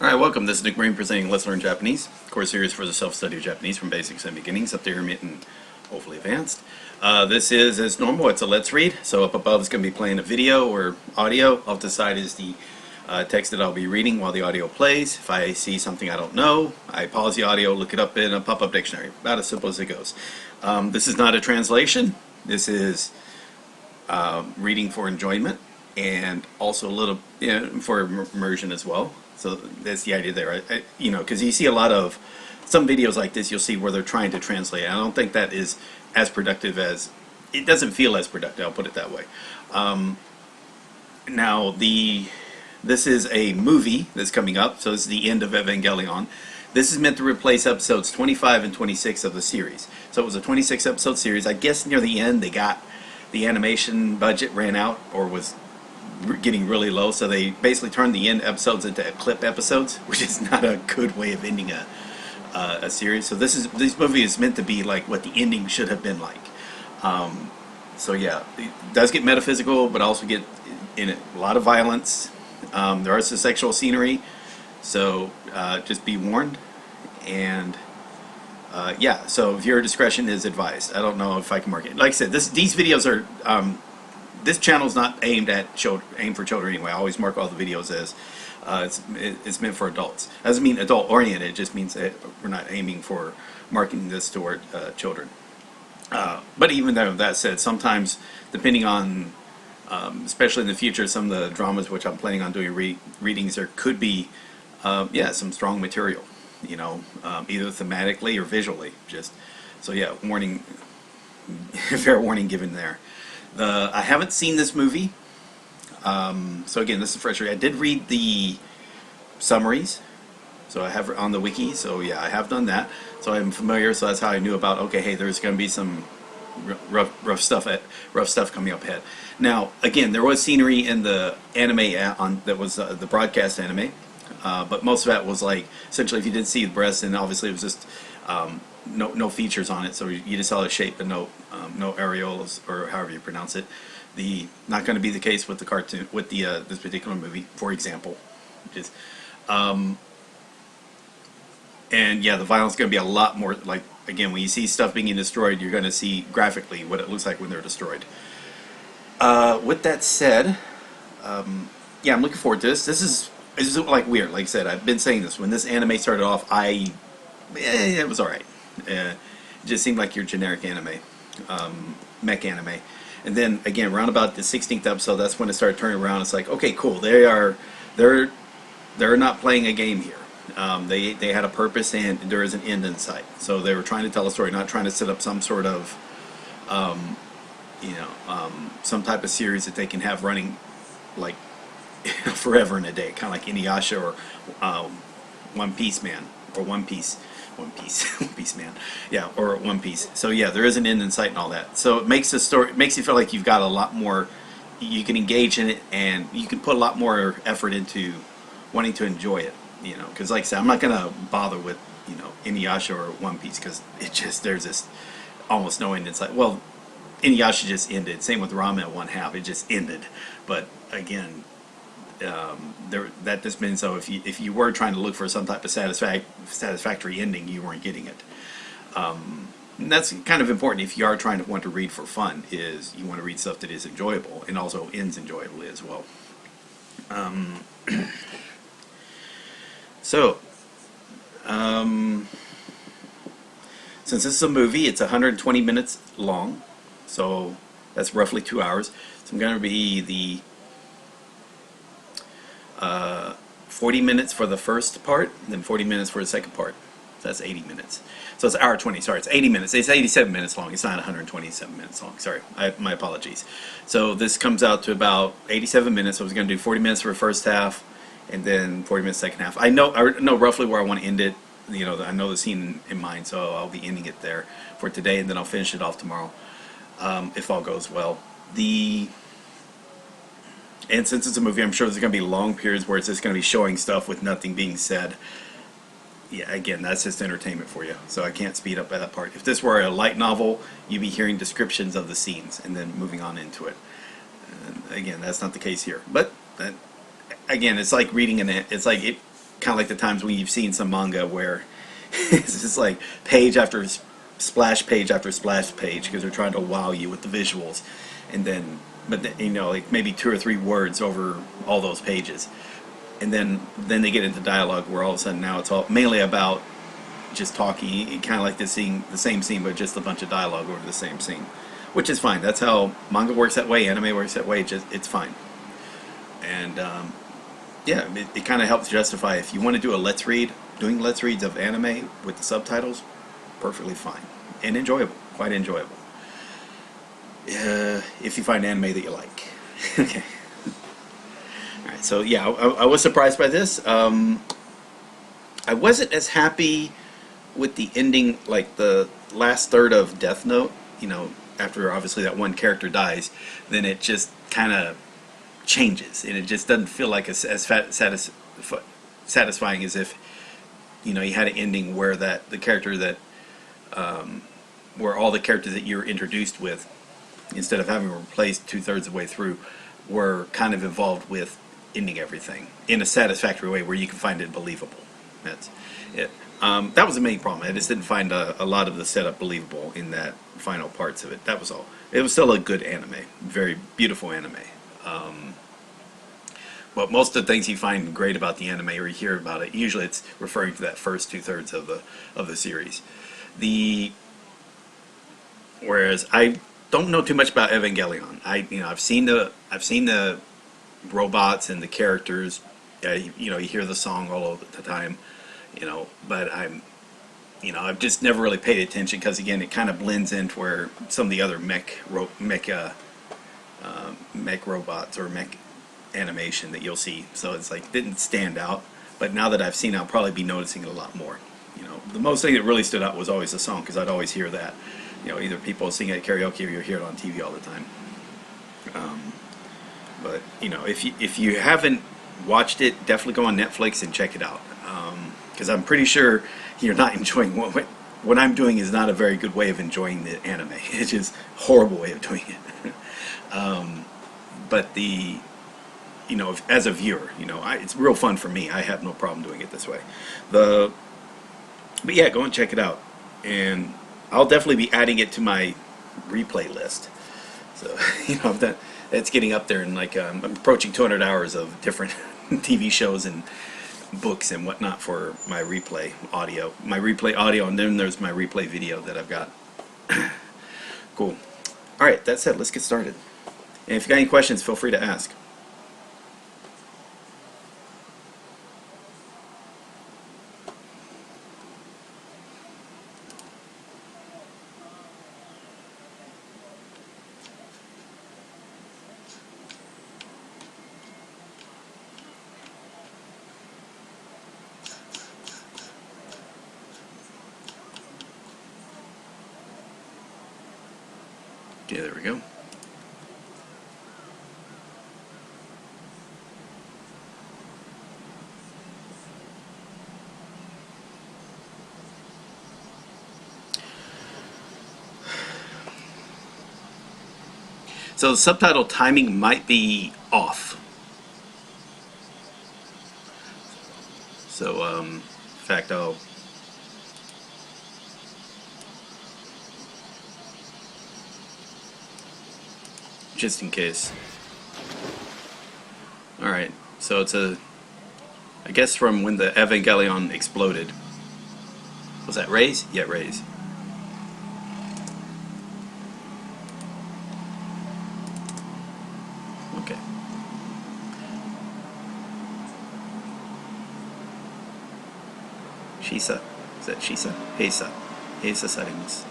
Alright, welcome. This is Nick Marine presenting Let's Learn Japanese, course series for the self-study of Japanese from basics and beginnings up to intermediate and hopefully advanced. This is, as normal, it's a Let's Read, so up above is going to be playing a video or audio. Off the side is the text that I'll be reading while the audio plays. If I see something I don't know, I pause the audio, look it up in a pop-up dictionary. About as simple as it goes. This is not a translation. This is reading for enjoyment and also a little for immersion as well. So that's the idea there, right? You know, because you see a lot of some videos like this, you'll see where they're trying to translate. I don't think that is as productive as, it doesn't feel as productive, I'll put it that way. Now, this is a movie that's coming up, so it's the end of Evangelion. This is meant to replace episodes 25 and 26 of the series. So it was a 26 episode series. I guess near the end they got, the animation budget ran out or was getting really low, so they basically turned the end episodes into clip episodes, which is not a good way of ending a series. So this movie is meant to be like what the ending should have been like. So yeah, it does get metaphysical, but also get in it a lot of violence. There is some sexual scenery, so just be warned. And yeah, so viewer discretion is advised. I don't know if I can mark it. Like I said, these videos are this channel is not aimed for children anyway. I always mark all the videos as it's meant for adults. Doesn't mean adult oriented. It just means that we're not aiming for marketing this toward children. But even though that said, sometimes depending on especially in the future, some of the dramas which I'm planning on doing readings, there could be yeah, some strong material, you know, either thematically or visually. Just so yeah, warning, fair warning given there. I haven't seen this movie, so again, this is fresh. I did read the summaries, so I have on the wiki. So yeah, I have done that. So I'm familiar. So that's how I knew about. Okay, hey, there's going to be some rough stuff coming up ahead. Now, again, there was scenery in the anime that was the broadcast anime, but most of that was like essentially if you did see the breasts, and obviously it was just no features on it, so you just saw the shape, but no areolas or however you pronounce it. Not going to be the case with the cartoon, with the this particular movie, for example. Just, and yeah, the violence is going to be a lot more like, again, when you see stuff being destroyed, you're going to see graphically what it looks like when they're destroyed. With that said, yeah, I'm looking forward to this. This is like weird. Like I said, I've been saying this when this anime started off. It was alright. It just seemed like your generic anime, mech anime. And then again, around about the 16th episode, that's when it started turning around. It's like, okay, cool. They're not playing a game here. They had a purpose, and there is an end in sight. So they were trying to tell a story, not trying to set up some sort of, some type of series that they can have running like forever and a day, kind of like Inuyasha or One Piece Man or One Piece Man, yeah, or One Piece. So yeah, there is an end in sight and all that. So it makes the story, it makes you feel like you've got a lot more, you can engage in it, and you can put a lot more effort into wanting to enjoy it. You know, because like I said, I'm not gonna bother with Inuyasha or One Piece because it just there's this almost no end in sight. Well, Inuyasha just ended. Same with Rama at one half. It just ended. But again, that just means so if you were trying to look for some type of satisfactory ending, you weren't getting it. And that's kind of important if you are trying to want to read for fun. Is you want to read stuff that is enjoyable and also ends enjoyably as well. So, since this is a movie, it's 120 minutes long, so that's roughly 2 hours. So I'm going to be the 40 minutes for the first part, and then 40 minutes for the second part. So that's 80 minutes. So it's hour 20, sorry, it's 80 minutes. It's 87 minutes long. It's not 127 minutes long. Sorry, my apologies. So this comes out to about 87 minutes. So I was going to do 40 minutes for the first half, and then 40 minutes second half. I know roughly where I want to end it. You know, I know the scene in mind, so I'll be ending it there for today, and then I'll finish it off tomorrow, if all goes well. And since it's a movie, I'm sure there's going to be long periods where it's just going to be showing stuff with nothing being said. Yeah, again, that's just entertainment for you, so I can't speed up that part. If this were a light novel, you'd be hearing descriptions of the scenes and then moving on into it. And again, that's not the case here. But again, it's like reading it's like it kind of like the times when you've seen some manga where it's just like page after splash page after splash page because they're trying to wow you with the visuals, and then you know, like maybe 2 or 3 words over all those pages, and then they get into dialogue where all of a sudden now it's all mainly about just talking, kind of like the same scene but just a bunch of dialogue over the same scene, which is fine. That's how manga works that way, anime works that way. It's fine. And yeah, it kind of helps justify if you want to do a let's read. Doing let's reads of anime with the subtitles, perfectly fine and enjoyable, quite enjoyable. If you find anime that you like. Okay. All right. So yeah, I was surprised by this. I wasn't as happy with the ending, like the last third of Death Note. You know, after obviously that one character dies, then it just kind of changes, and it just doesn't feel like as satisfying as if, you know, you had an ending where that the character that where all the characters that you're introduced with, instead of having replaced 2/3 of the way through, were kind of involved with ending everything in a satisfactory way where you can find it believable. That's it. That was the main problem. I just didn't find a lot of the setup believable in that final parts of it. That was all. It was still a good anime, very beautiful anime. But most of the things you find great about the anime or you hear about it, usually it's referring to that first 2/3 of the series. Whereas I don't know too much about Evangelion. I've seen the robots and the characters. You know, you hear the song all over the time. You know, but I've just never really paid attention because again, it kind of blends into where some of the other mech robots or mech animation that you'll see. So it's like didn't stand out. But now that I've seen it, I'll probably be noticing it a lot more. You know, the most thing that really stood out was always the song because I'd always hear that. You know, either people sing it at karaoke or you hear it on TV all the time. But you know, if you haven't watched it, definitely go on Netflix and check it out. Because I'm pretty sure you're not enjoying what I'm doing is not a very good way of enjoying the anime. It's just a horrible way of doing it. But you know, as a viewer, you know, it's real fun for me. I have no problem doing it this way. But yeah, go and check it out, and I'll definitely be adding it to my replay list. So you know, that's getting up there, and like I'm approaching 200 hours of different TV shows and books and whatnot for my replay audio. And then there's my replay video that I've got. Cool. All right, that said, let's get started. And if you got any questions, feel free to ask. Okay, there we go. So the subtitle timing might be off. So, in fact, I'll just in case. Alright, so it's I guess from when the Evangelion exploded. Was that Rei's? Yeah, Rei's. Okay. Shisa. Is that Shisa? Heisa. Heisa sarimasu.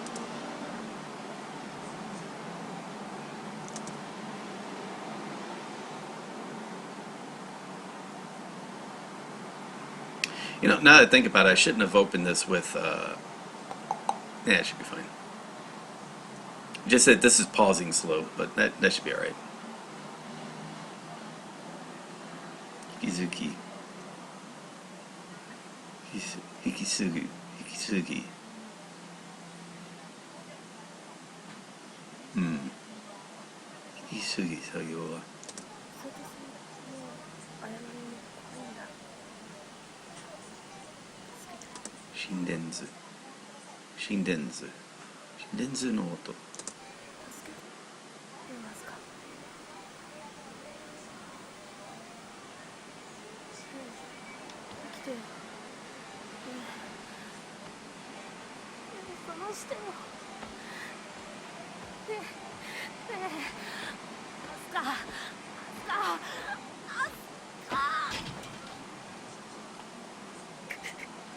You know, now that I think about it, I shouldn't have opened this with, yeah, it should be fine. Just that this is pausing slow, but that should be alright. Izuki. Hikisugi. Hikisugi sagyo wa. 心電図心電図心電図の音。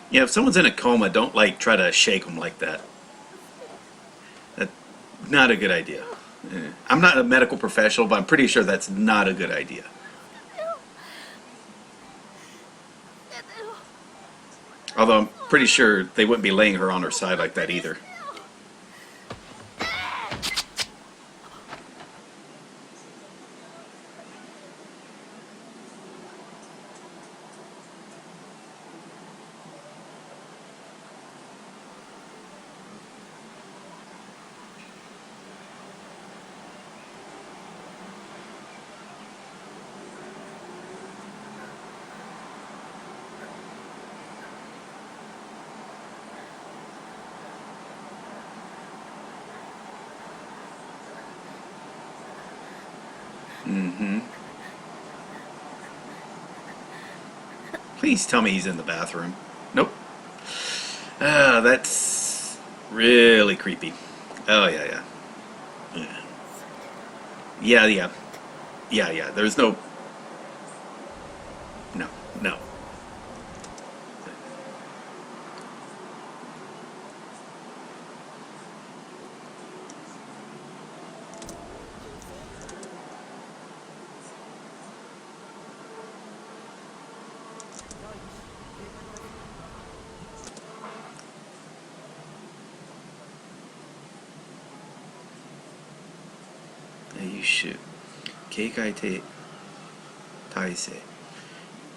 Yeah, if someone's in a coma, don't like try to shake them like that. That's not a good idea. I'm not a medical professional, but I'm pretty sure that's not a good idea. Although I'm pretty sure they wouldn't be laying her on her side like that either. Please tell me he's in the bathroom. Nope. That's really creepy. Oh, yeah. Yeah. There's no... No. You should. 警戒体制。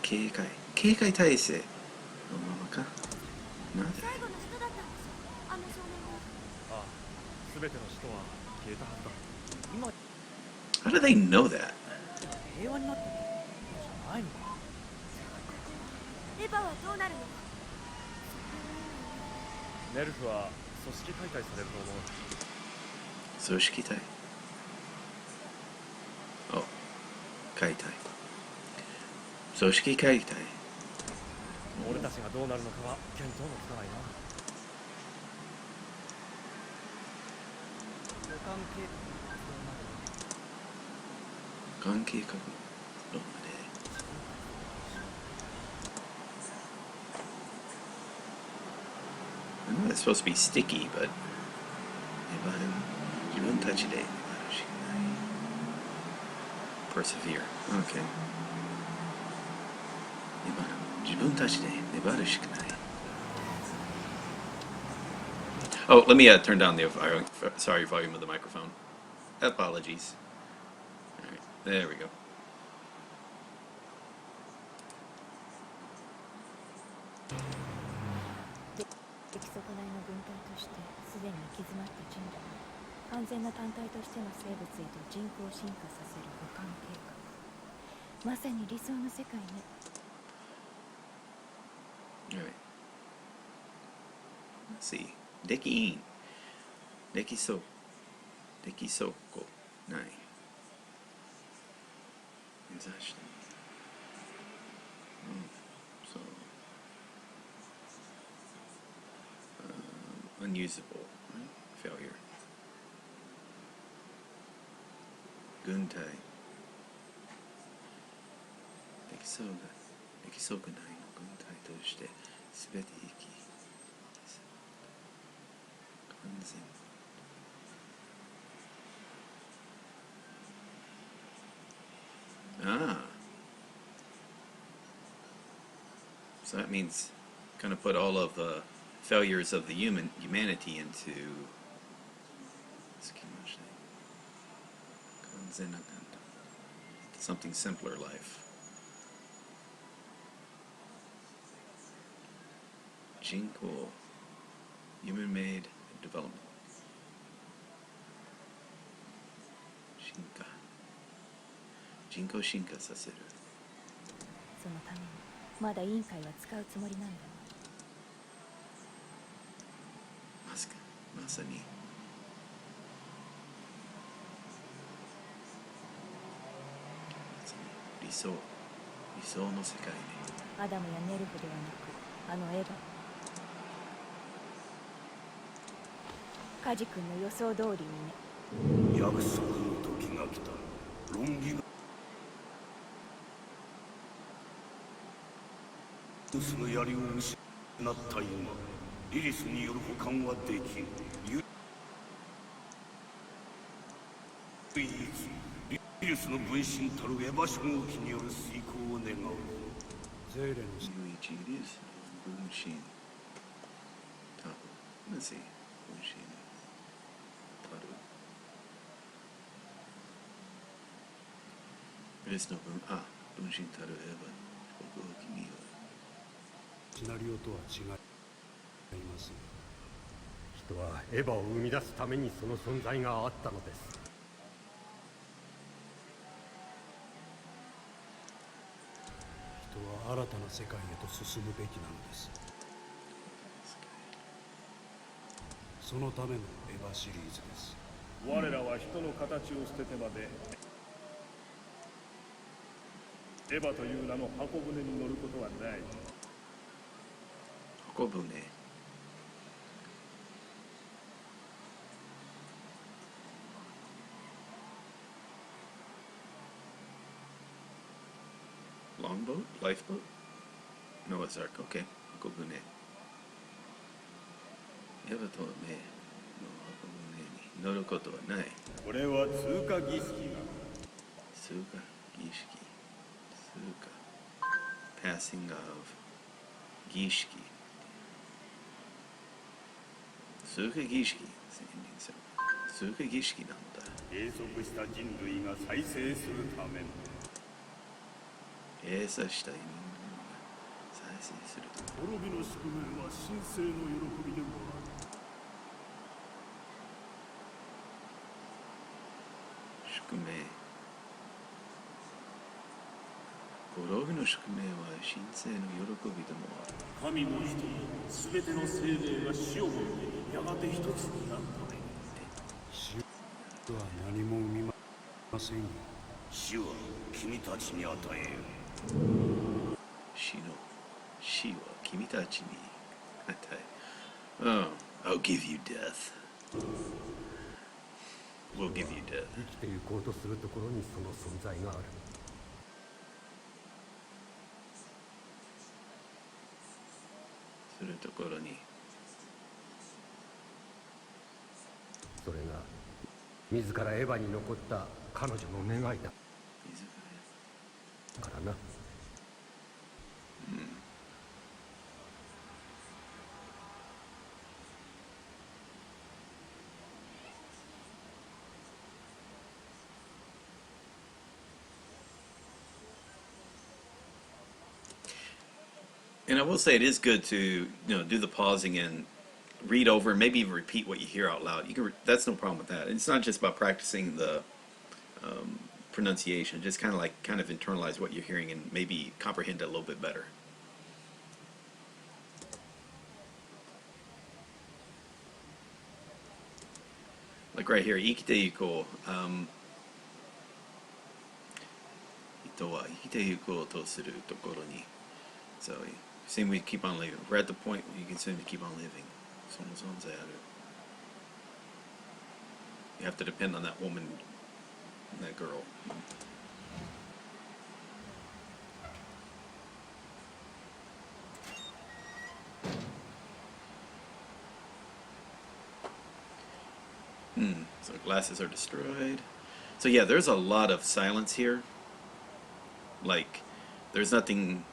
警戒体制のままか。なんで？How do they know that? エヴァはどうなるの？ネルフは組織解体されると思う。組織体。解体。組織解体。俺たちがどうなるのかは見当もつかないな。関係格論で。I know that's supposed to be sticky, but 自分たちで persevere. Okay. 自分たちで粘るしかない。Oh, let me turn down the volume of the microphone. Apologies. All right, there we go. All right. Let's see. できそう。できそうこない。目指して。So, unusable, right? Failure. 軍隊。できそうくないの軍隊としてすべて生き完全。So that means kind of put all of the failures of the humanity into something simpler life. 人口 human-made development 人口進化させる。そのためにまだ委員会は使うつもりなんだ。まさに理想の世界ね。アダムやネルフではなくあのエヴァ。カジ君の予想通りにね。約束の時が来た。論議がその槍を失った今、リリスによる保管はできん。唯一リリスの分身たるエヴァ初号機による遂行を願う。ゼーレの唯一リリスの分身たるなぜ分身たるリリスの分身たるエヴァ初号機によるシナリオとは違います。人はエヴァを生み出すためにその存在があったのです。人は新たな世界へと進むべきなのです。そのためのエヴァシリーズです。我らは人の形を捨ててまでエヴァという名の箱舟に乗ることはない。箱舟。Longboat? Lifeboat? Noah's Ark. Okay. 箱舟。エヴァとねの箱舟に乗ることはない。これは通過儀式が。通過儀式。通過。Passing of 儀式。通過儀式。通過儀式なんだ。閉塞した人類が再生するための。閉鎖した人類が再生するため。滅びの宿命は神聖の喜びでもある。宿命。滅びの宿命は神聖の喜びでもある。神も人も全ての生命が死をもってやがて一つになるために。死は何も生みませんよ。死は君たちに与えよ。死は君たちに与え。I'll give you death. We'll give you death. 生きていこうとするところにその存在がある。するところに。それが自らエヴァに残った彼女の願いだからな。And I will say it is good to do the pausing and read over and maybe even repeat what you hear out loud. That's no problem with that. It's not just about practicing the pronunciation. Just kind of internalize what you're hearing and maybe comprehend it a little bit better. Like right here, 生きていこう。人は生きていこうとするところに。So, same we keep on living. We're at the point where you can simply keep on living. その存在ある。You have to depend on that woman, that girl. So glasses are destroyed. So yeah, there's a lot of silence here. Like, there's nothing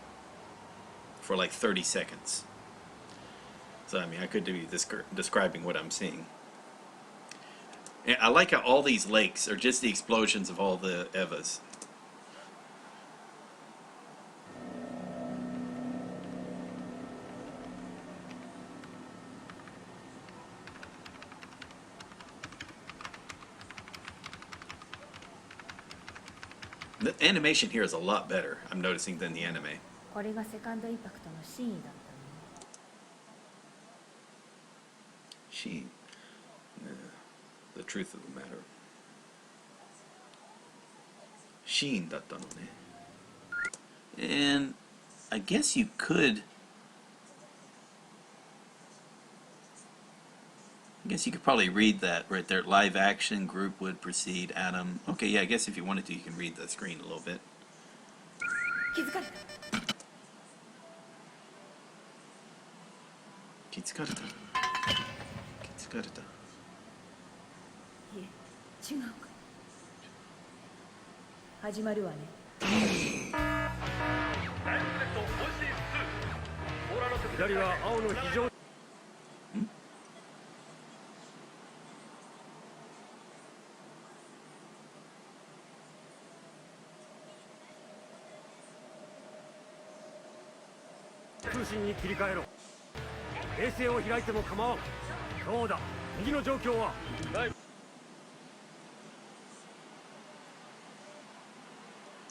for like 30 seconds. So I mean, I could be describing what I'm seeing. And I like how all these lakes are just the explosions of all the Evas. The animation here is a lot better, I'm noticing, than the anime. これがセカンドインパクトの真意だったのね。Sheen. The truth of the matter. シーンだったのね。And I guess you could probably read that right there. Live action group would precede Adam. Okay, yeah, I guess if you wanted to, you can read the screen a little bit. 気づかれた。気づかれた。気づかれた。いえ、違うか。始まるわね。左は青の非常通信に切り替えろ。衛星を開いても構わん。そうだ、右の状況は外部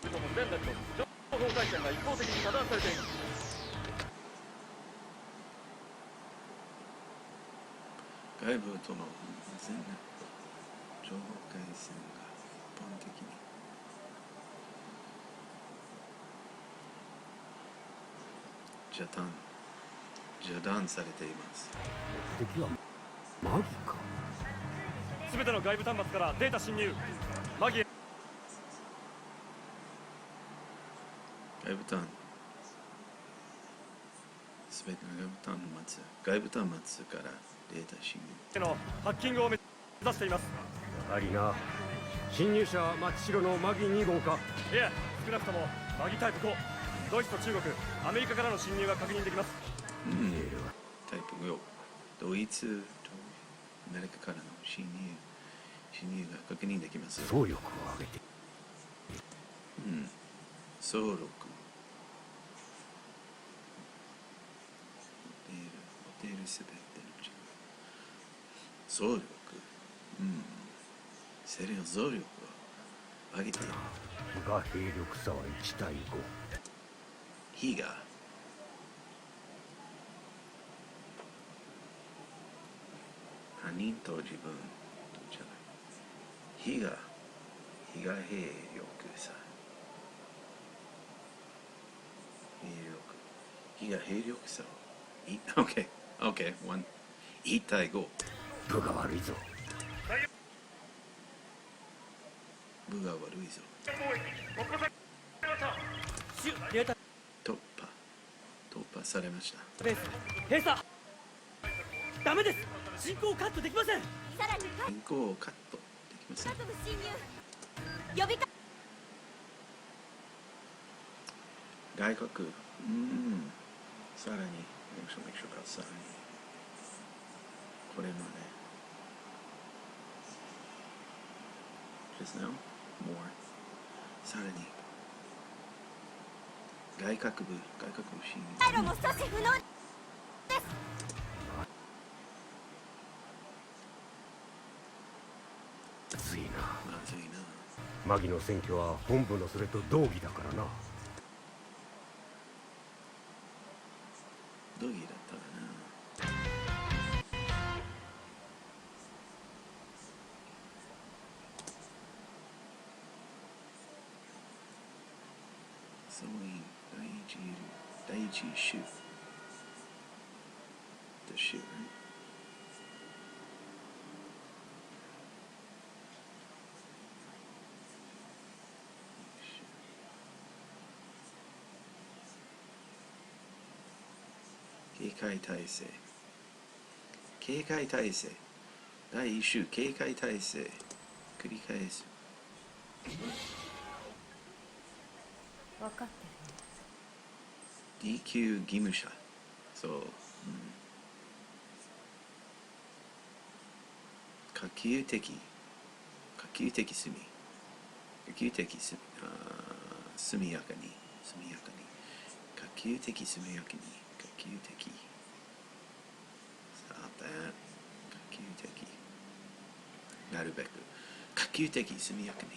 とも連絡と情報回線が一方的に遮断されている。外部との全情報回線が一般的に遮断されています。敵はマギか。すべての外部端末からデータ侵入。マギへ。外部端すべての外部端末からデータ侵入のハッキングを目指しています。やはりな。侵入者は真っ白のマギ2号か。いえ、少なくともマギタイプ5。ドイツと中国、アメリカからの侵入が確認できます。タイプ5。ドイツとアメリカからの侵入が確認できます。総力を上げて。総力。持ているすべての力。総力。セリの総力を上げている。比が兵力差は1対5。比が他人と自分じゃない。比が兵力差。比が兵力差を。OK、1対5。部が悪いぞ。部が悪いぞ。突破されました。ベース閉鎖。ダメです。進行をカットできません。さらに進行をカットできません。カトム侵入。呼びか。外国。さらにもう一度ください。これまで。Just now? More. さらに外国部侵入。回路も阻止不能です。まずいな。まずいな。マギの選挙は本部のそれと同義だからな。同義だったらな。総員第一週 The shoot, right? 警戒態勢第一週警戒態勢繰り返す。分かってるね。 DQ 義務者。そう、可及的速やかに可及的速やかにStop that 可及的なるべく可及的速やかに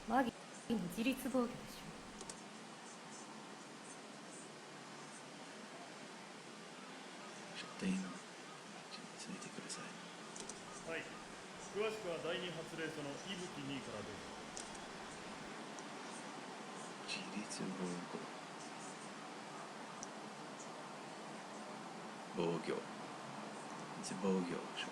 マギの自立防御でしょ。といいの。ついてください。はい、詳しくは第二発令所の伊吹2からどうぞ。自立防御。防御書。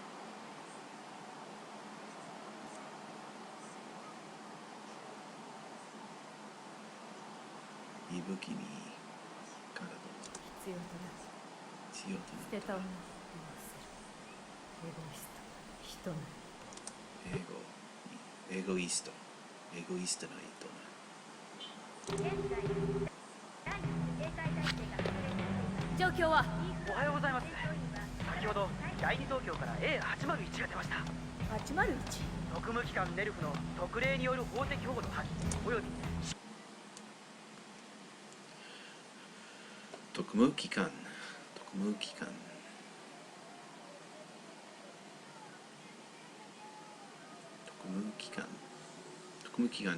伊吹にからどうぞ。必要となる。必要となる。捨てた女をする。エゴイスト、人なエゴイスト。エゴイストな人な。状況はおはようございます。先ほど第二東京から A801 が出ました。 801。特務機関ネルフの特例による法的保護の破棄および特務機関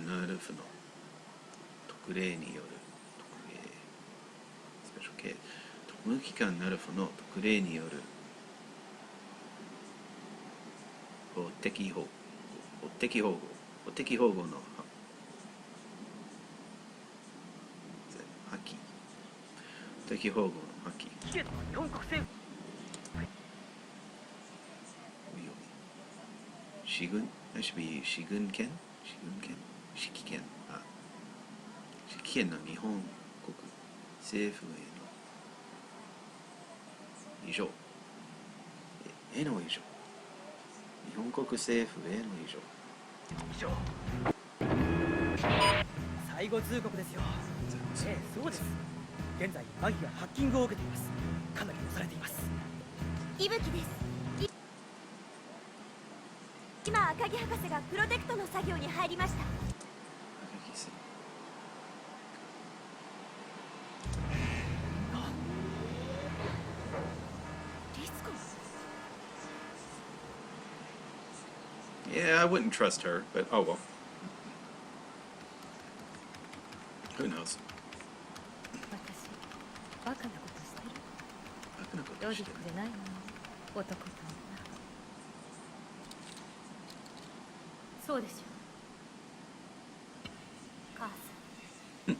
ナルフの特例によるスペシャルケース特務機関ナルフの特例による法的保護の破棄法的保護の破棄期限の日本国政府および士軍権指揮権の日本国政府への異常日本国政府への異常最後通告ですよ。そうです。現在マギがハッキングを受けています。かなり押されています。伊吹です。今赤木博士がプロテクトの作業に入りました。リスコ。 Yeah, I wouldn't trust her, but oh well. Who knows? 私バカなことしてる。バカなことロジッしてる。クでないの男と女。そうでしょ。母さん。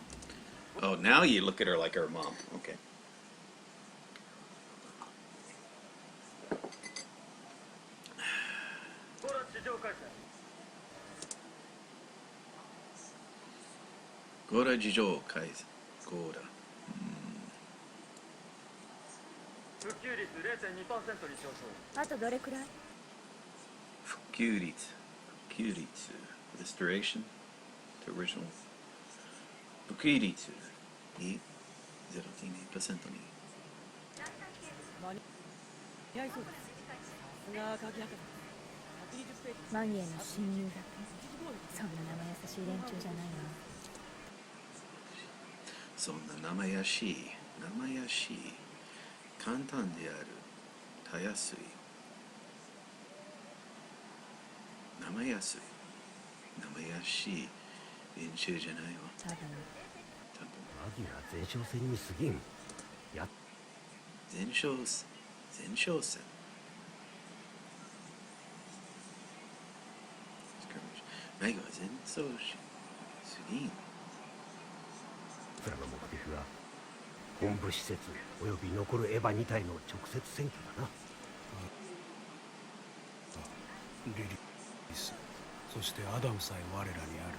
Oh, now you look at her like her mom. Okay. ほら地上開催。ゴーラ事情改善。ゴーラ。復旧率 0.2% に上昇。あとどれくらい？復旧率。Restoration to original. 復旧率に 0.2% に。間に合いそうです。さすが赤木博士。120ページ。マギへの侵入だけ。そんな生優しい連中じゃないわ。そんな生やしい簡単であるたやすい生やしい連中じゃないわ。多分マギが前哨戦に過ぎん。前哨戦マギは前哨戦すぎん。そらの目的は本部施設および残るエヴァ2体の直接占拠だな。リリス、そしてアダムさえ我らにある。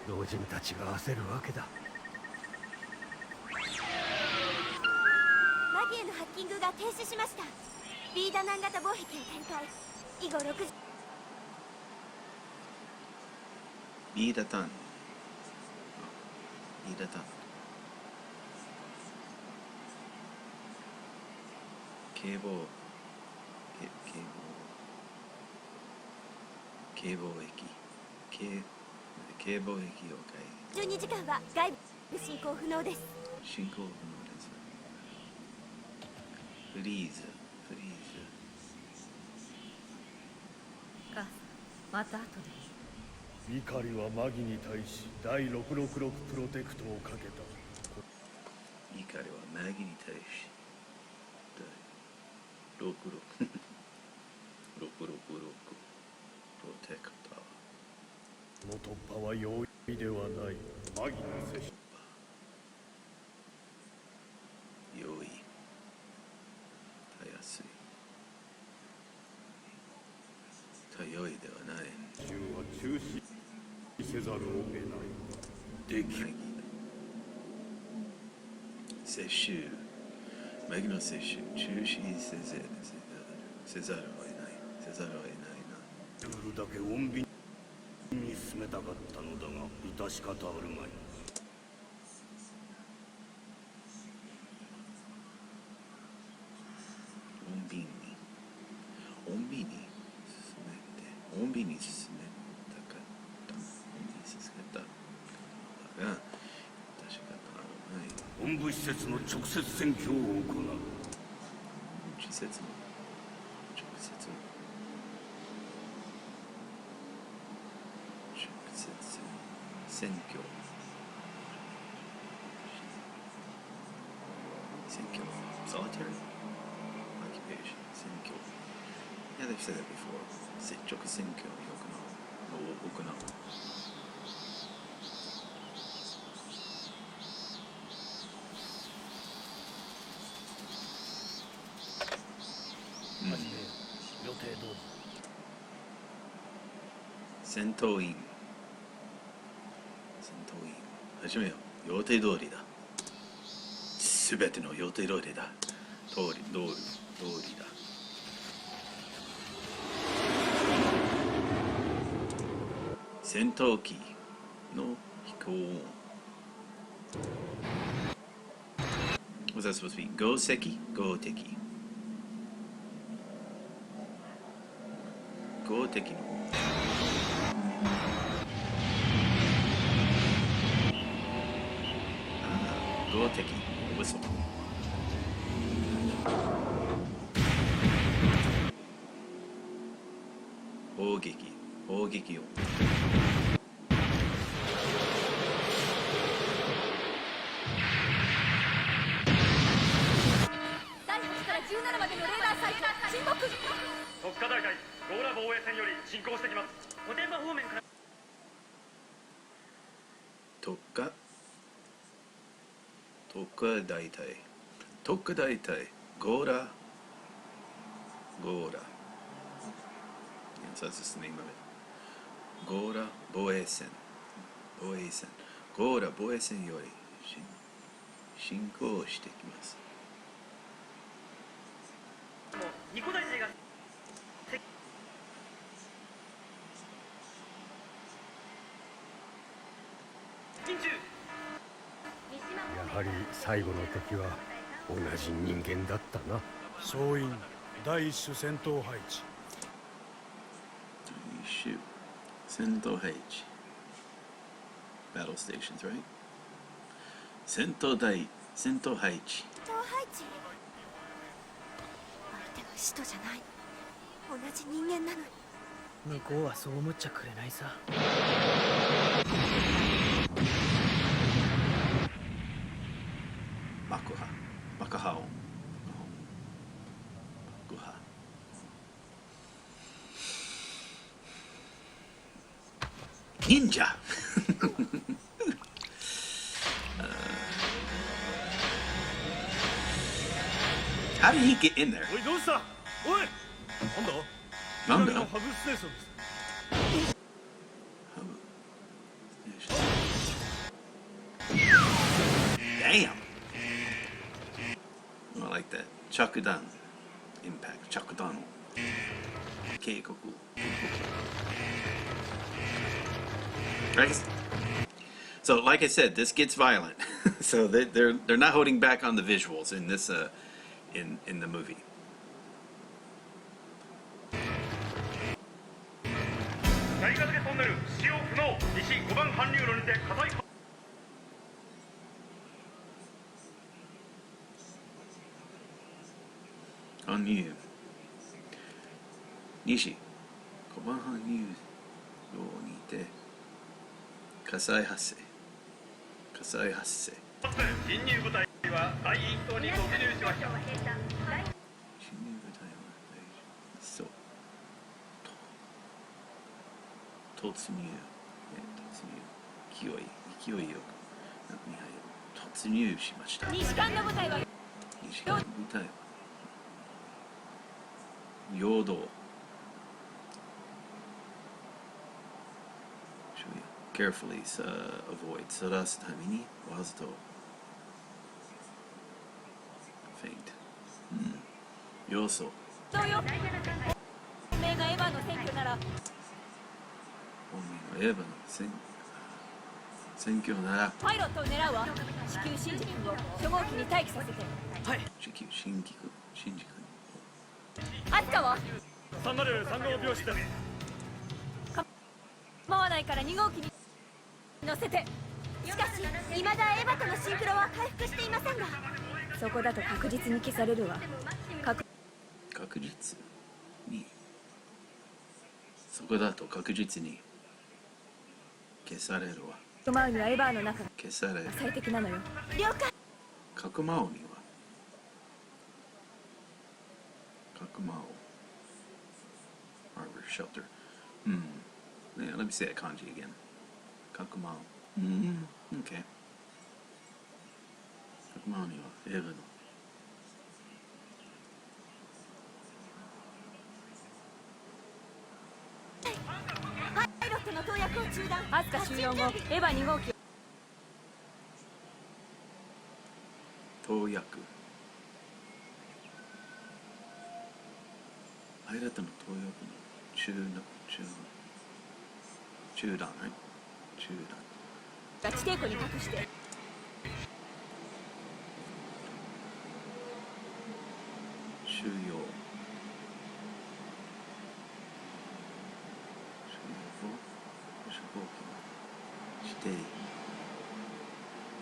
老人たちが焦るわけだ。マギへのハッキングが停止しました。ビーダナン型防壁を展開。以後6時。ビーダタン警棒駅を12時間は外部進行不能です。進行不能です。フリーズ母さん、また後で。怒りはマギに対し第666プロテクトをかけた。怒りはマギに対し第66 666プロテクター。の突破は容易ではない。マギの接触。容易。たやすい。た良いではない。中は中止せざるを得ない。できる。接種。マギの接種。中止せざるを得ない。せざるを得ないな。ルールだけ穏便に進めたかったのだが、致し方あるまい。穏便に進めたかったが、確かあるまい。本部施設の直接選挙を行う。施設の選挙。Solitary occupation. 選挙。Yeah, they've said that before. 直選挙を行う。予定通り。戦闘員。始めよう。予定通りだ。すべての予定通りだ。通りだ。戦闘機の飛行。What's that supposed to be? 合石合敵。合敵の。合敵。嘘。砲撃音。第8から17までのレーダーサイト沈黙。特化大隊ゴーラ防衛線より進行してきます。御殿場方面から。特化大隊ゴーラ。Yes, that's the name of it. ゴーラ防衛線。ゴーラ防衛線より進行してきます。ニコ大生がやはり最後の敵は同じ人間だったな。総員第一種戦闘配置。戦闘配置。Battle stations, right? 戦闘配置。相手は使徒じゃない。同じ人間なのに。向こうはそう思っちゃくれないさ。マカハ音。忍者。How did he get in there? おいどうした。おいなんだのハブステーションです。Damn! I like that. 着弾 Impact. 着弾警告。So, like I said, this gets violent. So they're not holding back on the visuals in this in the movie. 大ヶ岳トンネル使用不能。西5番搬入路にて火災。搬入。西5番搬入路にて火災発生。侵入部隊は第1棟に突入しました。侵入部隊は突入勢いよく中に入る突入しました。西館の舞台は西館の舞台は陽動。carefully avoid そらすためにわざと faint 要素どうよ。本命がエヴァの選挙なら本命がエヴァの選挙ならパイロットを狙うわ。地球新宿を初号機に待機させて。はい。地球新宿アスカは303号病室です。構わないから2号機に乗せて。しかし未だエヴァとのシンクロは回復していませんが、そこだと確実に消されるわ。確実にそこだと確実に消されるわ。マウにはエヴァの中が消される。最適なのよ。了解。角魔王には角魔王 Harbor Shelter Yeah, let me say that kanji again. 角魔王OK 角魔王にはエヴァのパイロットの投薬を中断。アスカ収容後エヴァ2号機投薬パイロットの投薬の中断ね。中断が地底湖に隠して収容地底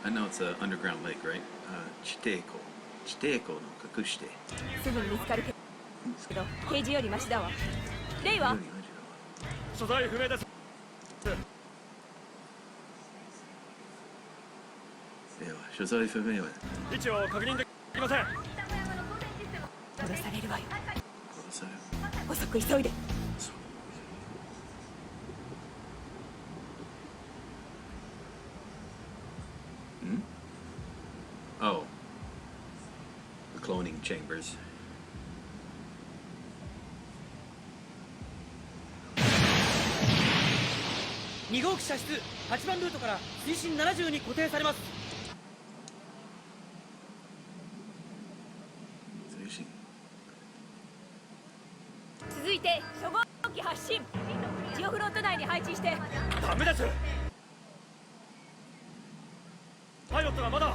I know it's an underground lake, right? 地底湖の隠してすぐに見つかるけど刑事よりマシだわ。レイは所在不明です。では所在不明は位置を確認できません。殺されるわよ。殺される。遅く急いで。Oh, the cloning chambers. 2号機射出8番ルートから水深70に固定されます。推進続いて初号機発進。ジオフロント内に配置して。ダメです。パイロットがまだ。な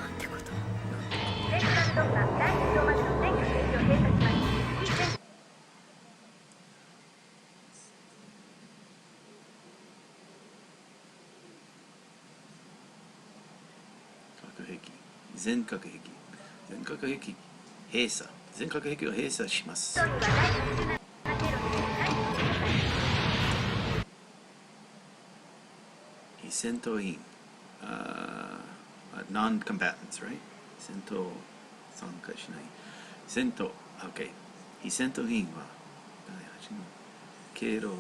んてこと。全核兵器閉鎖全核兵器を閉鎖します。戦闘員non-combatants, right? 戦闘参加しない戦闘 OK 非戦闘員は第8の経路に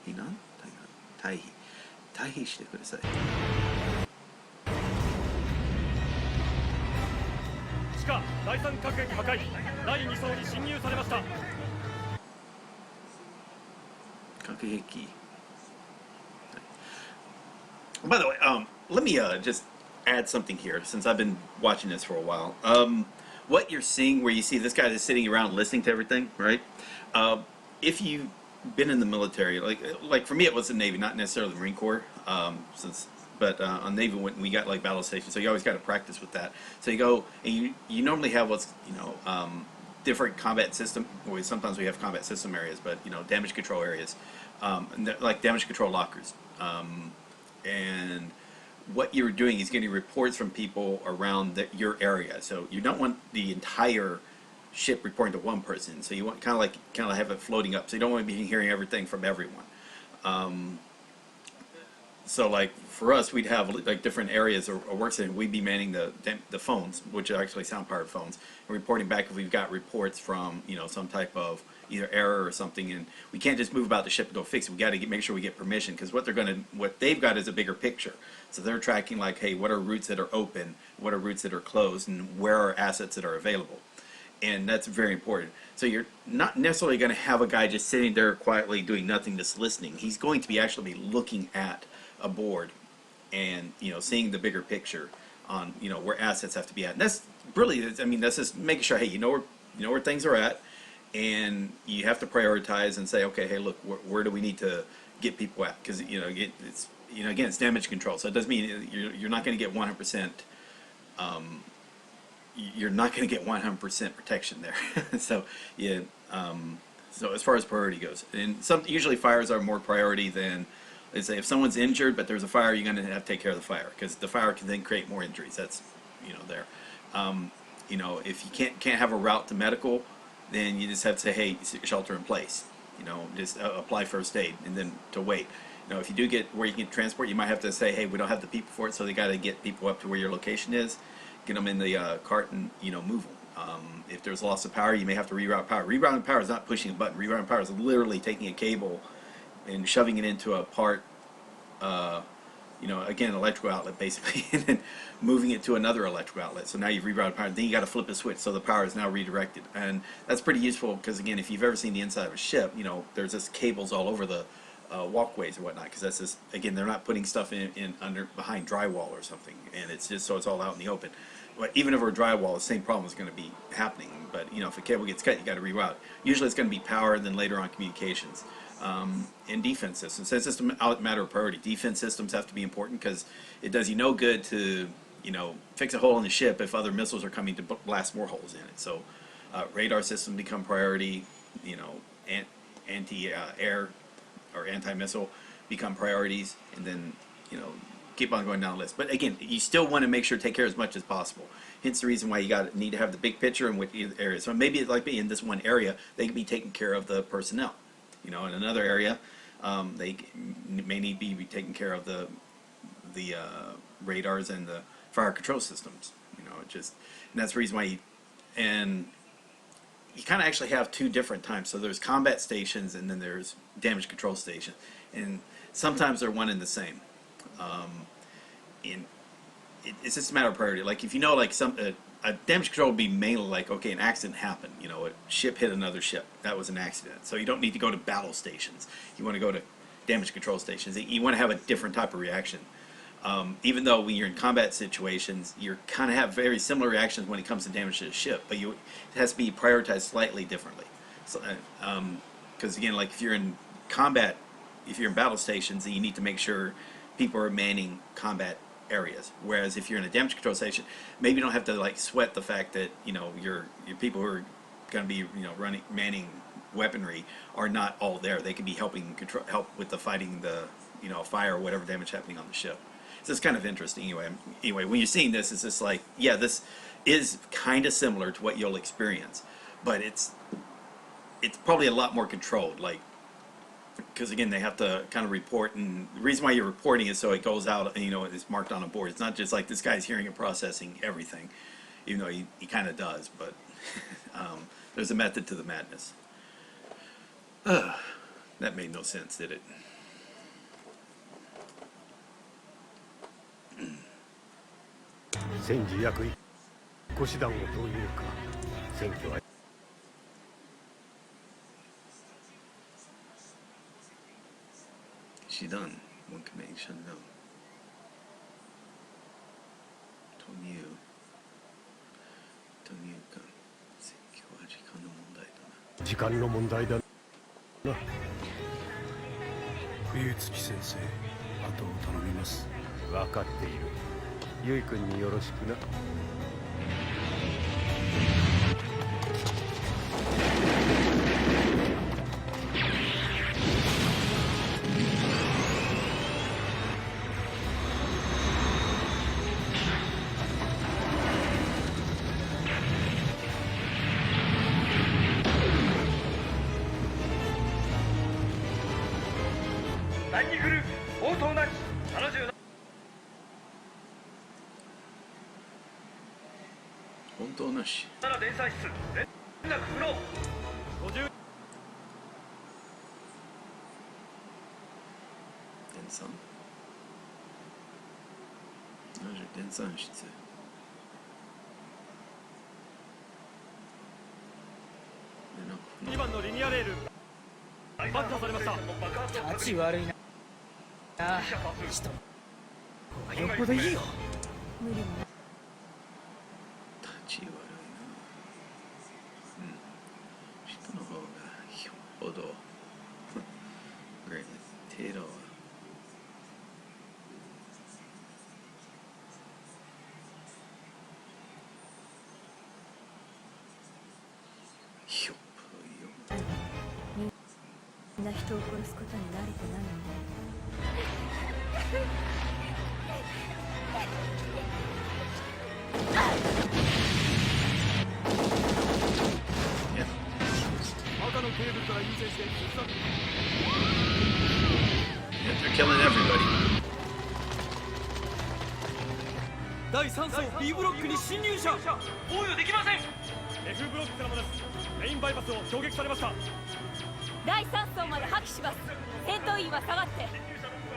避難退避してください。地下第3核兵器破壊第2層に侵入されました。核兵器 By the way, let me just add something here since I've been watching this for a while. What you're seeing, where you see this guy is sitting around listening to everything, right? If you've been in the military, like for me, it was the Navy, not necessarily the Marine Corps, but on Navy when we got like battle stations, so you always got to practice with that. So you go and you normally have what's different combat system. Or sometimes we have combat system areas, but damage control areas, like damage control lockers. And what you're doing is getting reports from people around your area. So you don't want the entire ship reporting to one person. So you want kind of have it floating up. So you don't want to be hearing everything from everyone. So like for us, we'd have like different areas or works, and we'd be manning the phones, which are actually sound-powered phones, and reporting back if we've got reports from some type of either error or something. And we can't just move about the ship and go fix it. We got to make sure we get permission, because what they've got is a bigger picture. So they're tracking like, hey, what are routes that are open, what are routes that are closed, and where are assets that are available. And that's very important. So you're not necessarily going to have a guy just sitting there quietly doing nothing, just listening. He's going to be actually looking at a board and seeing the bigger picture on where assets have to be at. And that's really, I mean, that's just making sure, hey, you know where things are at, and you have to prioritize and say, okay, hey, look, where do we need to get people at? Because it's again, it's damage control, so it doesn't mean you're not going to get 100%. You're not going to get 100% protection there. So yeah. So as far as priority goes, and usually fires are more priority than, let's say, if someone's injured but there's a fire, you're going to have to take care of the fire, because the fire can then create more injuries. That's there. If you can't have a route to medical, then you just have to say, hey, shelter in place. Just apply first aid and then to wait. If you do get where you can transport, you might have to say, hey, we don't have the people for it, so they got to get people up to where your location is, get them in the cart, and move them. If there's loss of power, you may have to reroute power. Rerouting power is not pushing a button. Rerouting power is literally taking a cable and shoving it into a part, again, electrical outlet basically, and then moving it to another electrical outlet. So now you've rerouted power. Then you got to flip a switch, so the power is now redirected, and that's pretty useful, because again, if you've ever seen the inside of a ship, there's just cables all over the walkways and whatnot, because that's just, again, they're not putting stuff in behind drywall or something, and it's just so it's all out in the open. But even over a drywall, the same problem is going to be happening. But if a cable gets cut, you got to reroute. Usually it's going to be power, and then later on communications. And defense systems. So it's just a matter of priority. Defense systems have to be important, because it does you no good to fix a hole in the ship if other missiles are coming to blast more holes in it. So radar systems become priority. Anti-air or anti-missile become priorities, and then keep on going down the list. But again, you still want to make sure to take care of as much as possible. Hence the reason why you need to have the big picture in which areas. So maybe like in this one area, they can be taking care of the personnel. In another area, they may need to be taking care of the radars and the fire control systems. And that's the reason why you kind of actually have two different times. So there's combat stations, and then there's damage control stations, and sometimes they're one and the same. It's just a matter of priority. Like if like a damage control would be mainly like, okay, an accident happened. A ship hit another ship. That was an accident. So you don't need to go to battle stations. You want to go to damage control stations. You want to have a different type of reaction. Even though when you're in combat situations, you kind of have very similar reactions when it comes to damage to the ship, but it has to be prioritized slightly differently. So, because again, like if you're in combat, if you're in battle stations, then you need to make sure people are manning combat areas. Whereas if you're in a damage control station, maybe you don't have to like sweat the fact that your people who are going to be manning weaponry are not all there. They can be help with the fighting the fire or whatever damage happening on the ship. So it's kind of interesting. Anyway, when you're seeing this, it's just like, yeah, this is kind of similar to what you'll experience, but it's probably a lot more controlled. Like, because again, they have to kind of report, and the reason why you're reporting is so it goes out and it's marked on a board. It's not just like this guy's hearing and processing everything, even though he kind of does. But there's a method to the madness. That made no sense, did it?戦時約5師団を投入か。選挙はShe done. One command should know. Tonyuか。今日は時間の問題だな。時間の問題だな。冬月先生、後を頼みます。分かっている。ゆい君によろしくな。第2グループ応答なし本当なし。なら電車室連絡不能。50電算。電算室。2番のリニアレール爆破されました。立ち悪いな。ああ、人がよっぽどいいよ。無理も立ち悪いな。人の方がよっぽどテロはよっぽどいいよ。みんな人を殺すことに慣れてないのね。赤のケーブルから優先して手伝って。Yeah, they're killing everybody. 第3層 B ブロックに侵入者。防御できません。F ブロックからもです。メインバイパスを攻撃されました。第3層まで破棄します。戦闘員は下がって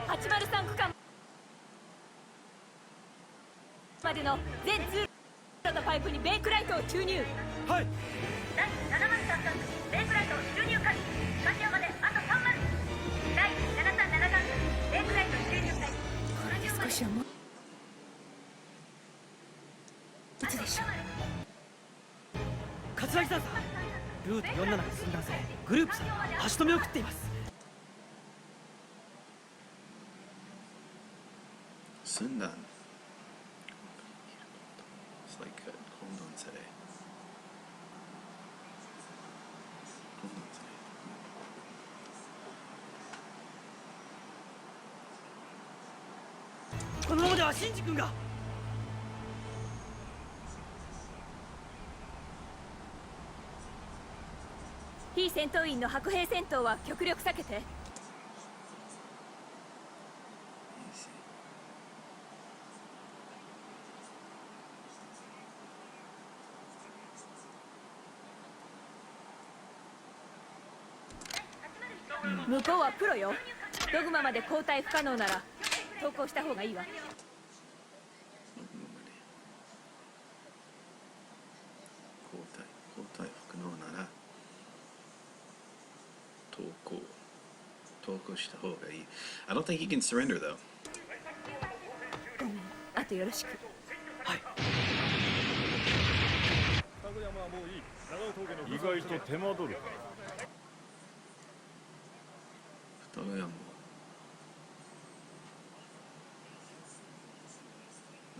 803区間までの全通路のパイプにベイクライトを注入。はい。第703段ベイクライト注入開始。完了まであと3マル。第737段ベイクライト注入開始。これで少しはもういつでしょう。桂木さん、ルート47に寸断されグループさんが足止めを食っています。寸断。It's like混乱され。混乱され。このままではシンジ君が。非戦闘員の白兵戦闘は極力避けて。向こうはプロよ。ドグマまで交代不可能なら投降した方がいいわ。交代不可能なら投降した方がいい。I don't think he can surrender though. あとよろしく。はい。意外と手間取る。双子山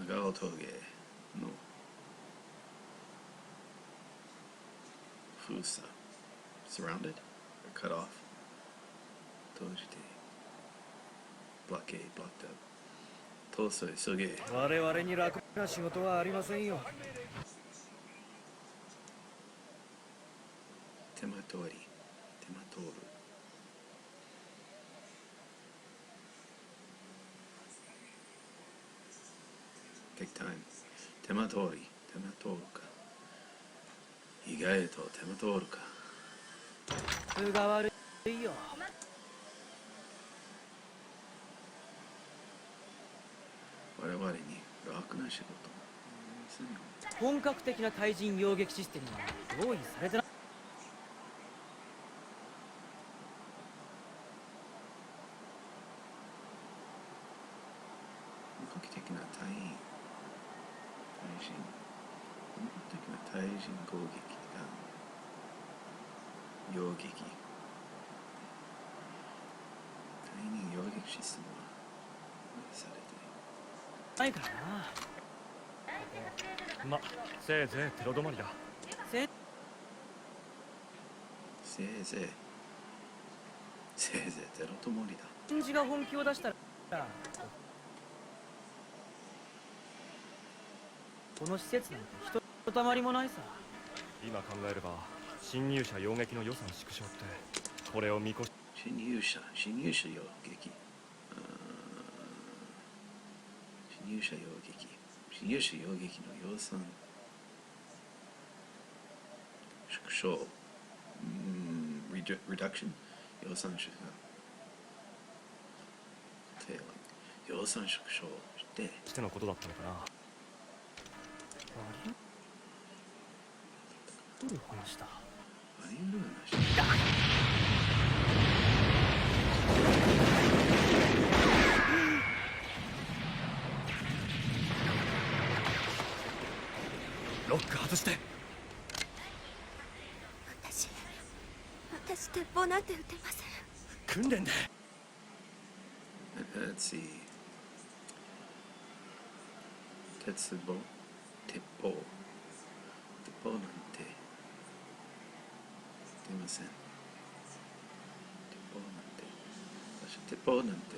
長尾峠の封鎖 surrounded or cut off 閉じて blockade blocked up 逃走急げ。我々に楽な仕事はありませんよ。手間取る。Take time 手間取るか。意外と手間取るか。分が悪いよ。我々に楽な仕事。本格的な対人擁撃システムは用意されてない。本格的な対人攻撃擁撃。対人擁撃システムは用意されてないからな。ま、せいぜいテロ止まりだ。せいぜいテロともりだ。新次が本気を出したらこの施設なんてひとたまりもないさ。今考えれば侵入者擁撃の予算縮小ってこれを見越し。侵入者擁撃。侵入者擁撃の予算。縮小、reduction 予算縮小、予算縮小してのことだったのかな。あり得る話だ。あり得るロック外して。私鉄砲なんて撃てません。訓練で。Let's see. 鉄砲なんて出ません。鉄砲なんて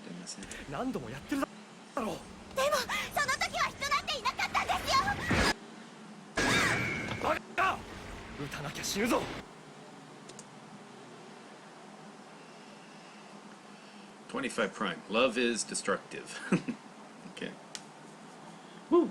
出ません。何度もやってるだろう。でもその時は人なんていなかったんですよ。バカ！撃たなきゃ死ぬぞ。25 prime. Love is destructive. Okay. Woo.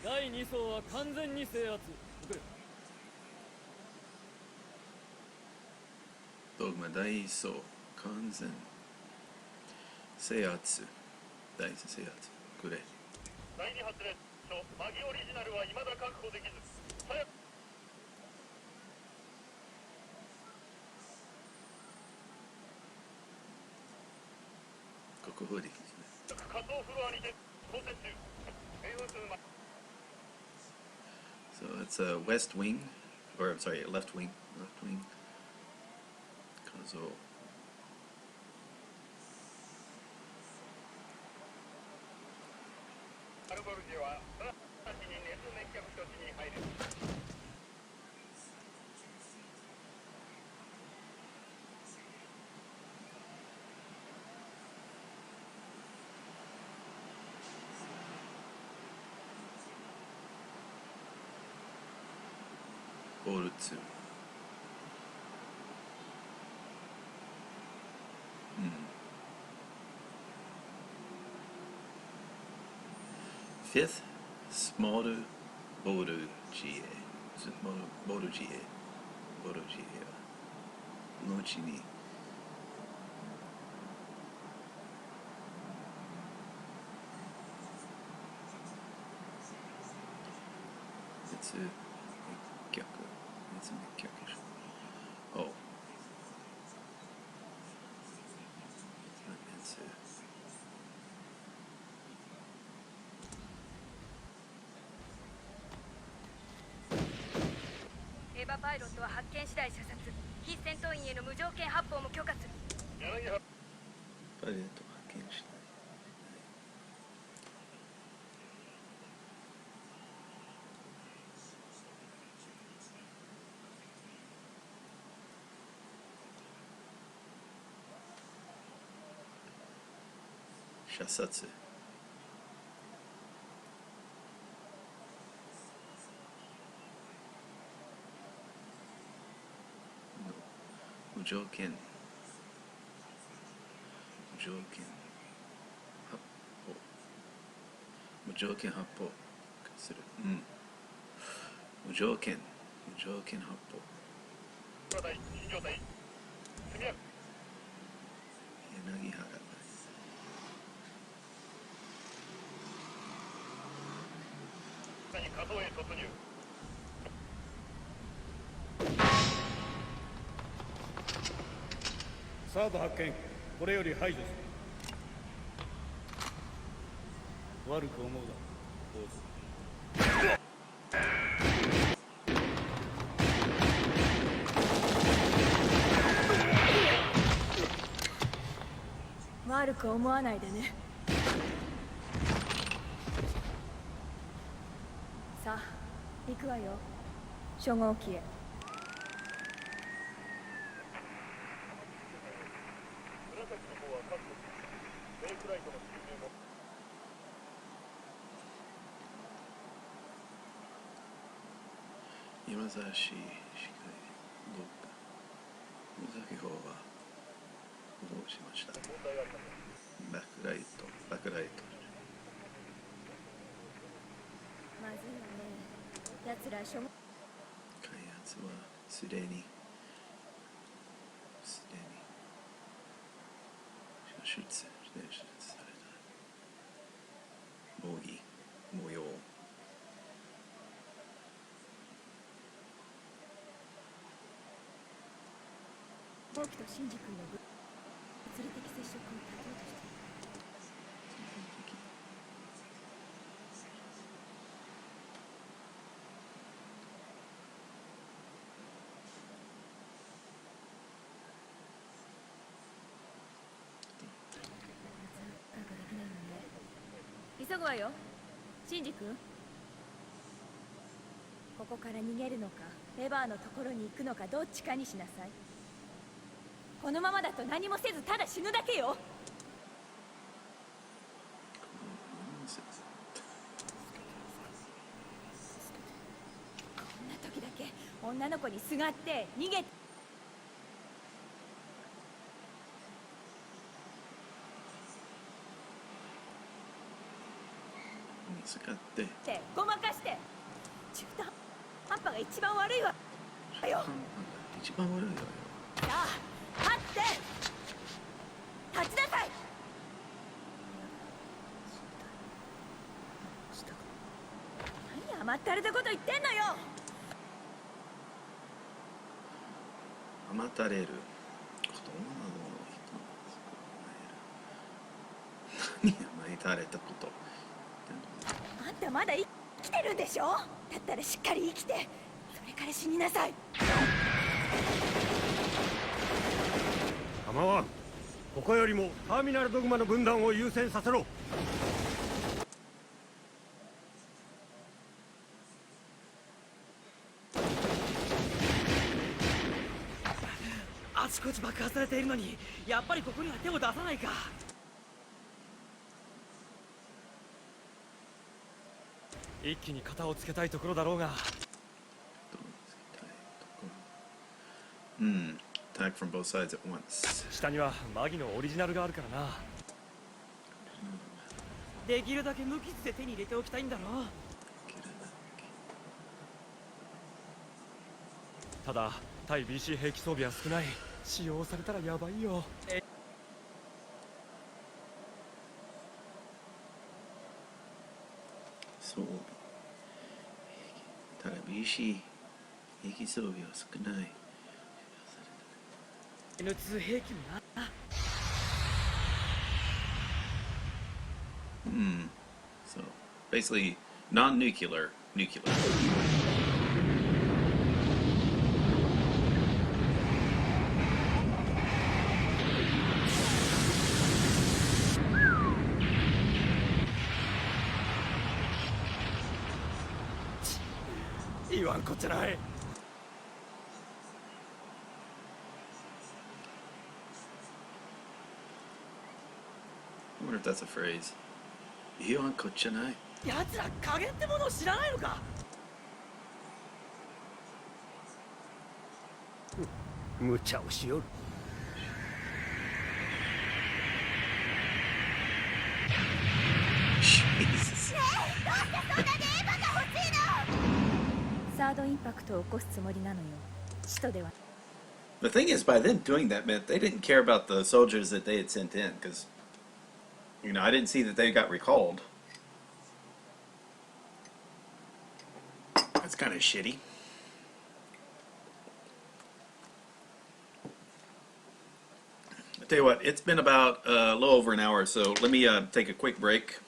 第2層は完全に制圧。送る。ドグマ第一層完全制圧。第一制圧くれ。第2発列所マギオリジナルは未だ確保できず、早く国宝できますね。仮想フロアにて交戦中。So it's a west wing, or I'm sorry, left wing. Kazo. All two. Fifth, smaller border GA. Border GA. Border GA. のうちに別逆でしょ。Oh. That's it. エヴァパイロットは発見次第射殺。非戦闘員への無条件発砲も許可する。パイロット発見した。射殺。無条件発砲。無条件発砲する。無条件発砲。柳原。仮想へ突入。サード発見。これより排除する。悪く思うな悪く思わないでね。さあ行くわよ、初号機へ。今差しどうか紫方はどうしました。バックライトまずいわね、奴ら初号。開発はすでに手術された模擬模様。ボキとシンジ君の物理的接触を立てようとしている。なんかできないもんね。急ぐわよ、シンジ君。ここから逃げるのかエヴァーのところに行くのか、どっちかにしなさい。このままだと何もせずただ死ぬだけよ。こんな時だけ女の子にすがって逃げて。使ってごまかして中途半端が一番悪いわよ。一番悪いわよ。さあ立って立ちなさい。何甘ったれたこと言ってんのよ。甘たれること何甘たれたこと。あんたまだ生きてるんでしょ。だったらしっかり生きてそれから死になさい。構わん。ここよりもターミナルドグマの分断を優先させろ。あちこち爆破されているのにやっぱりここには手を出さないか。一気に型をつけたいところだろうが。Attack from both sides at once. 下にはマギのオリジナルがあるからな。できるだけ無傷で手に入れておきたいんだろ。ただ対 BC 兵器装備は少ない。使用されたらヤバいよ。そう。ただ BC 兵器装備は少ない。N2 兵器もな。So basically non-nuclear, nuclear.言わんこっちゃない。I wonder if that's a phrase. 言わんこっちゃない。奴ら影ってものを知らないのか。無茶をしよる。サードインパクトを起こすつもりなのよ。使徒では。 The thing is, by them doing that meant they didn't care about the soldiers that they had sent in, because, you know, I didn't see that they got recalled. That's kind of shitty. I tell you what, it's been about a little over an hour, so let me take a quick break.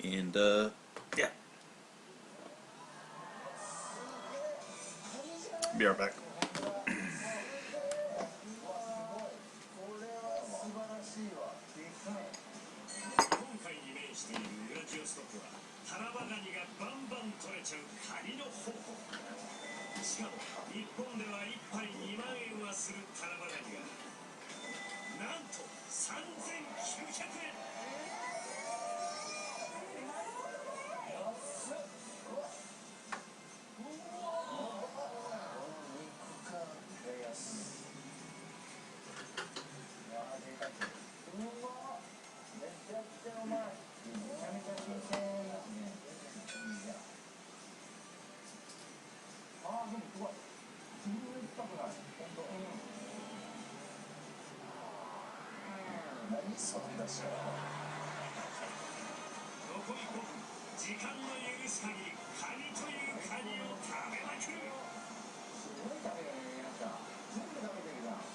And yeah, be right back. タラバガニがバンバン取れちゃうカニの宝庫。しかも日本では1杯2万円はするタラバガニがなんと3900円。残り5分、時間の許す限りカニというカニを食べまくる。すごい食べるね、皆さん。全部食べてるじゃん。う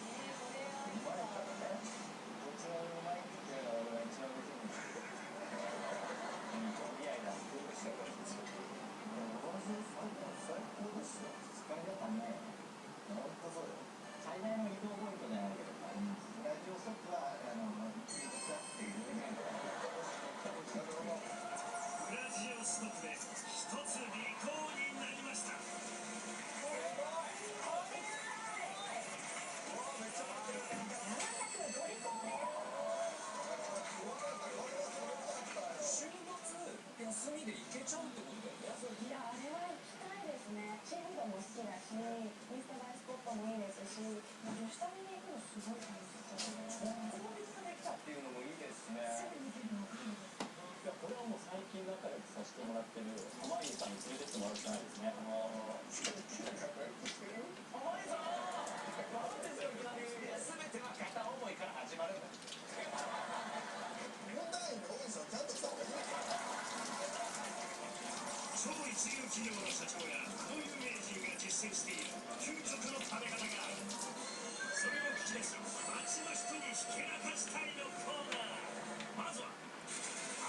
まいからね。どっちもうまいっていうのが俺が一番別に。いやいや、どうしたかですよ。最高ですよ。使い方ね。本当そうよ。最大の移動ポイントじゃないけど、ラジオストップはっていうね。ウラジオストップで一つ利口になりました。週末休みで行けちゃうってことだよね。いや、あれは行きたいですね。シーフードも好きだし、インスタ映えスポットもいいですし、女子旅に行くのすごい楽しそうですね。効率化できたっていうのもいいですね。いや、これはもう最近仲良くさせてもらってる濱家さんに連れてってもらうしかないですね。濱家さん、なんですよ、いきなり。全ては片思いから始まるんだ。問題ないの、濱家さん、ちゃんとした方がいい。超一流企業の社長やあの有名人が実践している究極の食べ方がある。それを聞き出し、街の人にひけらかしたいのコーナー。まずはあ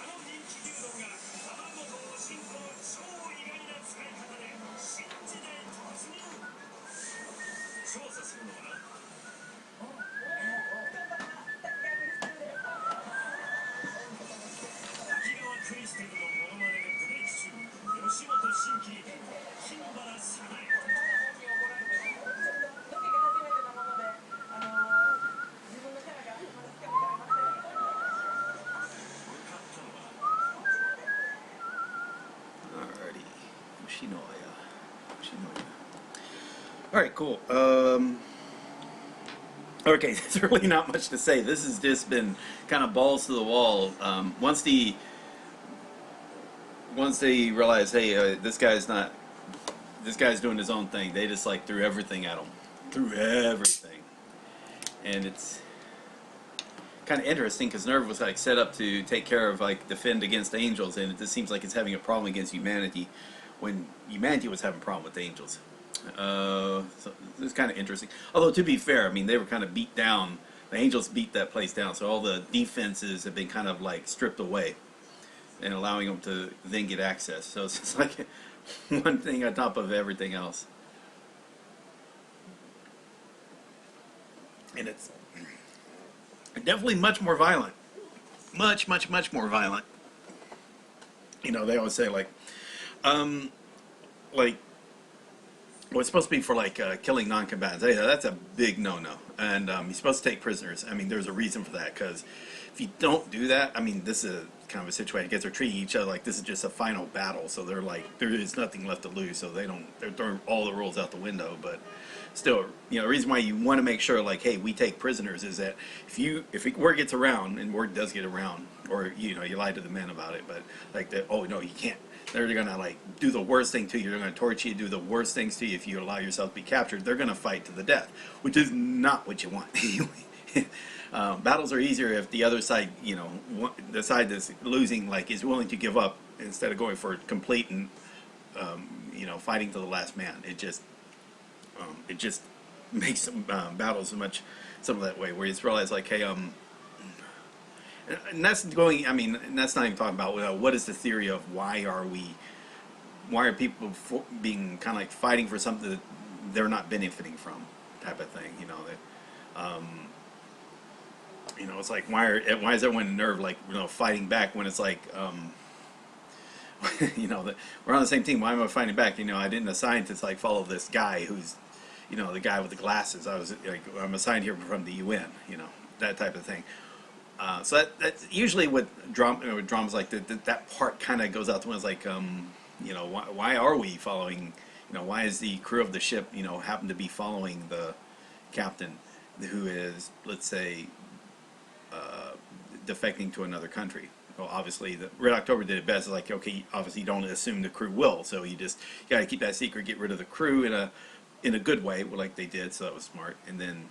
の人気牛丼が卵とおしんこの超意外な使い方で新時代突入。調査するのは滝川クリステルのモノマネでブレイク中、吉本新喜劇金原早苗。All right, cool. Okay, there's really not much to say. This has just been kind of balls to the wall. Once they realize, hey, this guy's doing his own thing, they just like threw everything at him, and it's kind of interesting because Nerv was like set up to take care of like defend against angels, and it just seems like it's having a problem against humanity when humanity was having a problem with angels. So it's kind of interesting. Although to be fair, I mean they were kind of beat down. The angels beat that place down, so all the defenses have been kind of like stripped away, and allowing them to then get access. So it's just like one thing on top of everything else, and it's definitely much more violent, much more violent. You know, they always say like well, it's supposed to be for like killing non-combatants. Hey, that's a big no-no, and you're supposed to take prisoners. I mean, there's a reason for that, because if you don't do that, I mean, this is a kind of a situation because they're treating each other like this is just a final battle. So they're like, there is nothing left to lose. So they're throwing all the rules out the window. But still, you know, the reason why you want to make sure, like, hey, we take prisoners is that if word gets around, and word does get around, or you know, you lie to the men about it, but like that, oh no, you can't. They're gonna like do the worst thing to you. They're gonna torture you, do the worst things to you if you allow yourself to be captured. They're gonna fight to the death, which is not what you want. Battles are easier if the other side, you know, the side that's losing, like, is willing to give up instead of going for complete and you know, fighting to the last man. It just makes battles some of that way, where you realize like, hey, And that's going. I mean, and that's not even talking about what is the theory of why are people being kind of like fighting for something that they're not benefiting from, type of thing. It's like why is everyone in Nerv like fighting back when it's like that we're on the same team. Why am I fighting back? I didn't assign to like follow this guy who's the guy with the glasses. I'm assigned here from the UN. That type of thing. So that's usually with dramas like that part kind of goes out the window. It's like why are we following? Why is the crew of the ship happen to be following the captain who is, let's say, defecting to another country? Well, obviously, the Red October did it best. It's like, okay, obviously you don't assume the crew will, so you got to keep that secret, get rid of the crew in a good way, like they did, so that was smart. And then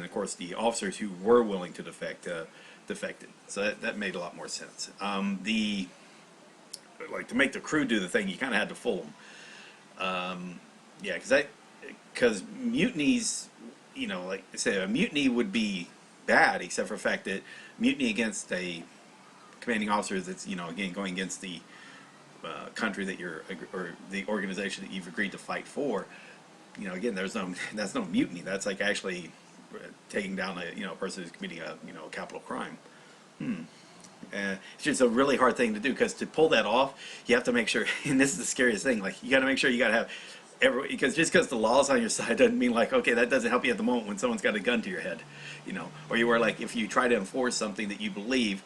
of course the officers who were willing to defect defected, so that made a lot more sense. To make the crew do the thing, you kind of had to fool them. Because mutinies, like I say, a mutiny would be bad, except for the fact that mutiny against a commanding officer that's again going against the country that or the organization that you've agreed to fight for. Again, that's no mutiny. That's like actually taking down a person who's committing a capital crime. It's just a really hard thing to do, because to pull that off, you have to make sure. And this is the scariest thing. Like, you got to make sure you got to have because just because the law's on your side doesn't mean like, okay, that doesn't help you at the moment when someone's got a gun to your head, or you were like, if you try to enforce something that you believe,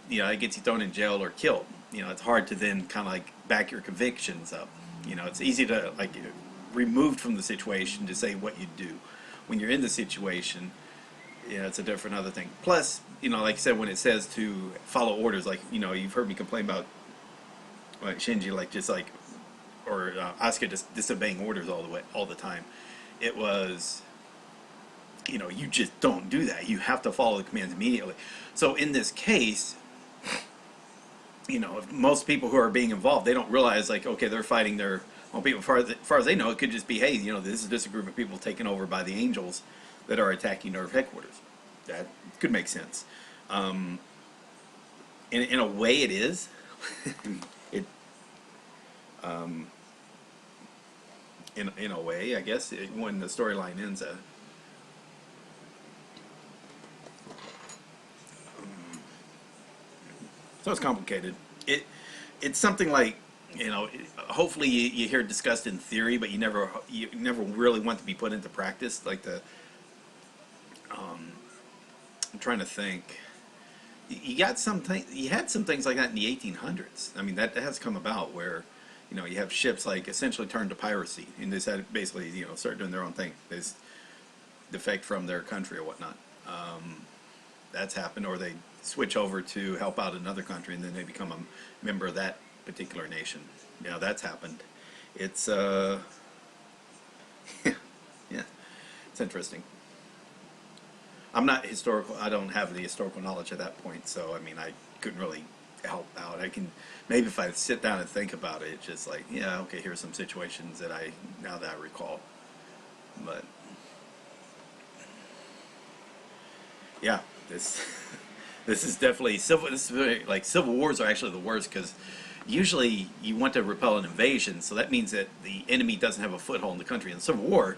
it gets you thrown in jail or killed. It's hard to then kind of like back your convictions up. It's easy to like removed from the situation to say what you do. When you're in the situation, it's a different other thing. Plus, like I said, when it says to follow orders, like you've heard me complain about like Shinji, like just like or Asuka just disobeying orders all the time. It was, you just don't do that. You have to follow the commands immediately. So in this case, most people who are being involved, they don't realize like, okay, they're fighting their own people. As far as they know, it could just be, hey, this is just a group of people taken over by the angels that are attacking Nerv headquarters. That could make sense. In a way, it is. In a way, I guess, when the storyline ends. So it's complicated. It's something like, hopefully you hear it discussed in theory, but you never really want to be put into practice. Like I'm trying to think. You had some things like that in the 1800s. I mean, that has come about where, you have ships like essentially turned to piracy, and they said basically, start doing their own thing. They just defect from their country or whatnot. That's happened, or they switch over to help out another country, and then they become a member of that particular nation. That's happened. It's yeah, it's interesting. I'm not historical. I don't have the historical knowledge at that point, so I mean, I couldn't really help out. I can maybe if I sit down and think about it, it's just like, yeah, okay, here's some situations that I recall. But yeah, this is definitely civil. This is very, like, civil wars are actually the worst, because usually you want to repel an invasion, so that means that the enemy doesn't have a foothold in the country. In the Civil War,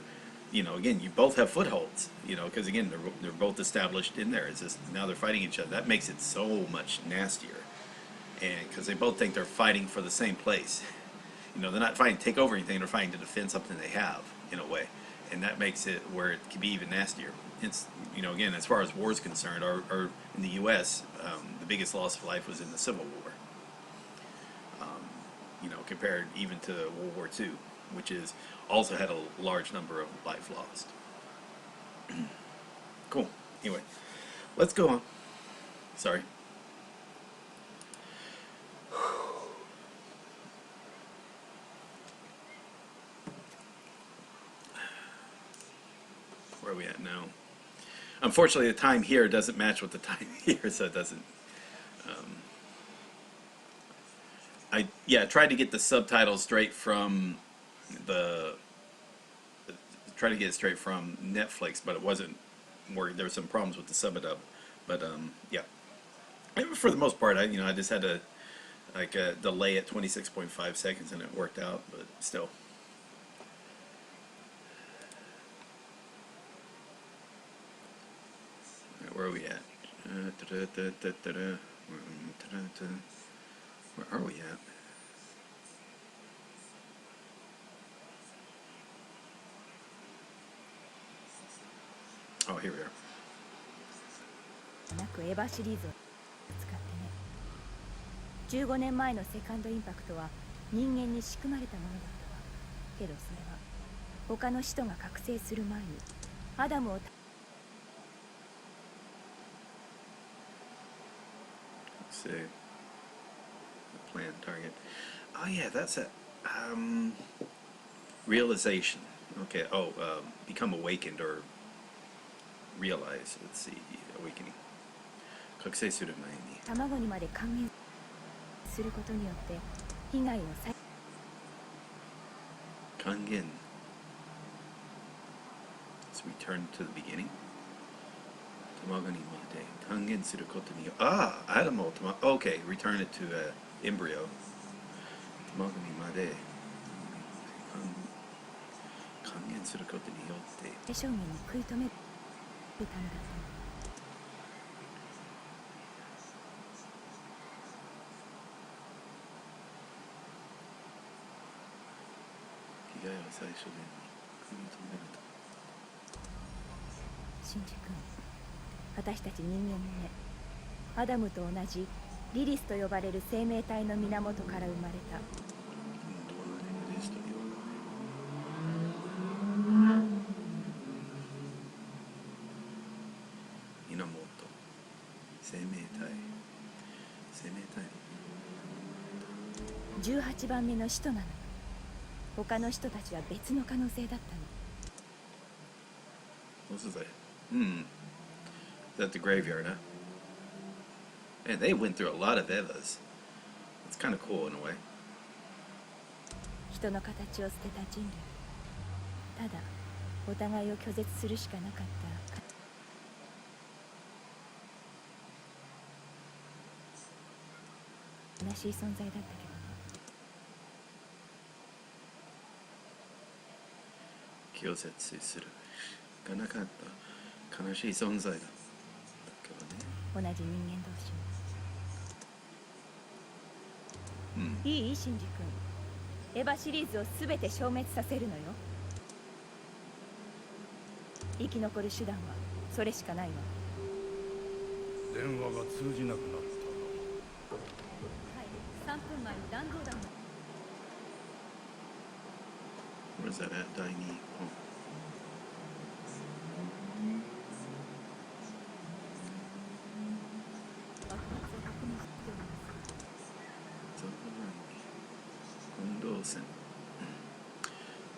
again, you both have footholds, because again, they're both established in there. It's just now they're fighting each other. That makes it so much nastier, and because they both think they're fighting for the same place. They're not fighting to take over anything. They're fighting to defend something they have, in a way, and that makes it where it can be even nastier. It's again, as far as war is concerned, or in the U.S., the biggest loss of life was in the Civil War. Compared even to World War II, which is also had a large number of lives lost. Cool. Anyway, let's go on. Sorry. Where are we at now? Unfortunately, the time here doesn't match with the time here, so it doesn't. I tried to get the subtitles straight from Netflix, but it wasn't working. There were some problems with the sub-dub, but yeah. For the most part, I just had to delay at 26.5 seconds, and it worked out. But still. Right, where are we at? Where are we at? Oh, here we are. なくエヴァシリーズを使ってね。15年前のセカンドインパクトは人間に仕組まれたものだったわ。けどそれは他の使徒が覚醒する前にアダムを See the plan target. Oh yeah, that's a realization. Okay. Oh, become awakened or realize. Let's see, awakening. 覚醒する前に卵にまで還元することによって被害を還元 Let's return to the beginning. 卵にまで還元することによって、アダムをOkay, return it to embryo. 卵にまで還元することによって正面に食い止めるためだったの。被害は最初で食い止めると。シンジ君、私たち人間もね、アダムと同じリリスと呼ばれる生命体の源から生まれた。源、生命体18番目の使徒なのよ。他の人たちは別の可能性だったの。What was that? Is that the graveyard, huh? And they went through a lot of Evas. It's kind of cool in a way. 人の形を捨てた人類。ただ、お互いを拒絶するしかなかった。悲しい存在だったけどね。拒絶するがなかった悲しい存在だけどね。同じ人間同士も。いいシンジ君。エヴァシリーズを全て消滅させるのよ。生き残る手段はそれしかないわ。電話が通じなくなった。はい、3分前に弾道弾が。Where's that at? 第2。爆発を確認しております。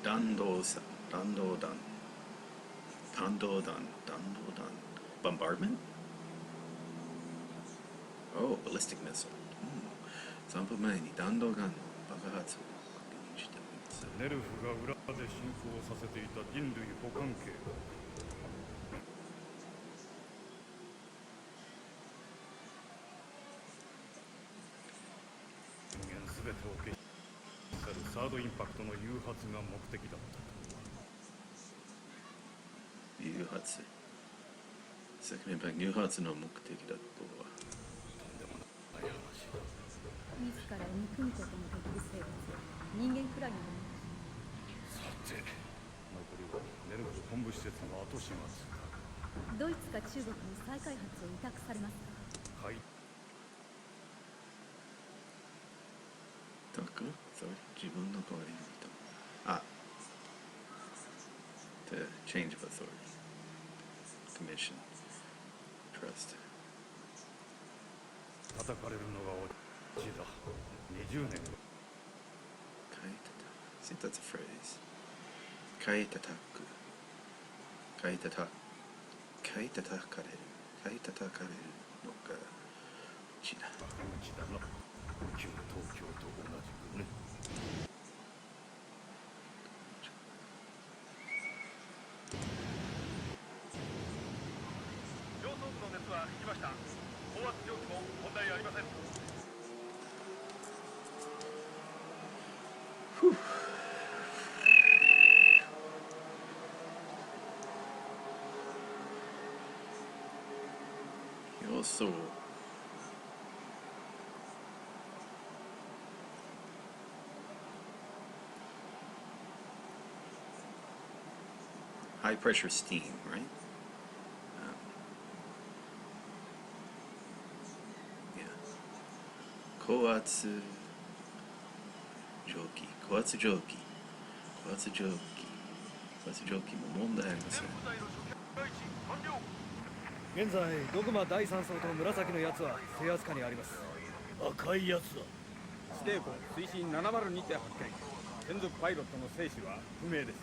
弾道弾 bombardment? Oh, ballistic missile. 3分前に弾道弾の爆発を確認しております。ネルフが裏で進行させていた人類補完系人間全てを消し去るサードインパクトの誘発が目的だった。誘発セカンドインパクト誘発の目的だとはとんでもない話だ。自らを憎むことのできる生物、人間くらいのもの。さて残りはネルフ本部施設の後始末だ。ドイツか中国に再開発を委託されますか。はい。タク自分の代わりにいた。The change of authority. Commission. Trust. 叩かれるのが落ちだ。20年。I think that's a phrase. かいたたく。かいたたかれる。かいたたかれるのがちだ。うちだな。旧東京と同じくね。上層部の熱は引きました。高圧蒸気も問題そうそう。High pressure steam, right? Yeah. 高圧蒸気、高圧蒸気、高圧蒸気、高圧蒸気も問題ありません。現在ドグマ第3層と紫のやつは制圧下にあります。赤いやつだ。指定庫水深702で発見。専属パイロットの生死は不明です。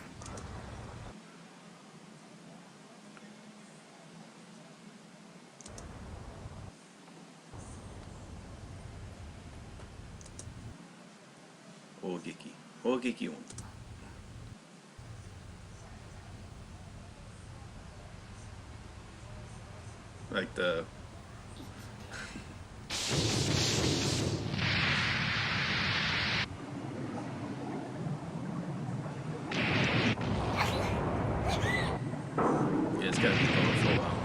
砲撃音。Like the yeah, it's gotta be going for a while.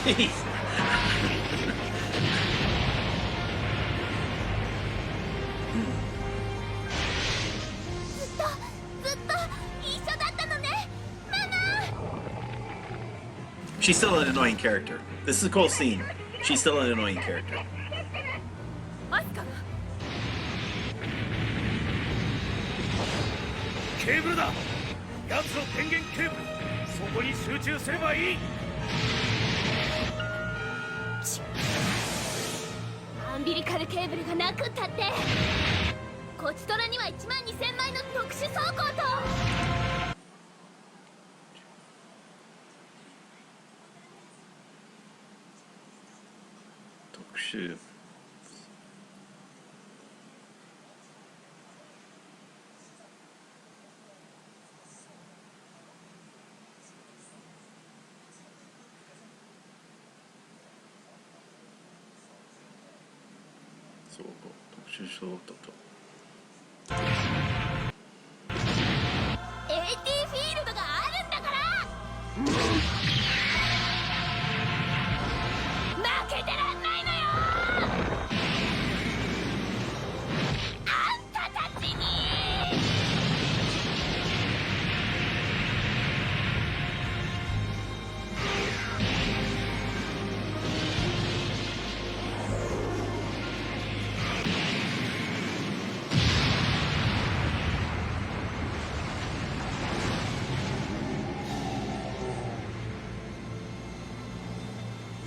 Jeez. ずっと一緒だったのね、ママ。 She's still an annoying character. This is a cool scene. She's still an annoying character. アスカがケーブルだ。奴の電源ケーブル、そこに集中すればいい。アンビリカルケーブルがなくったって。こちとらには12000枚の特殊装甲と特殊そう特殊ショートと AT フィールドが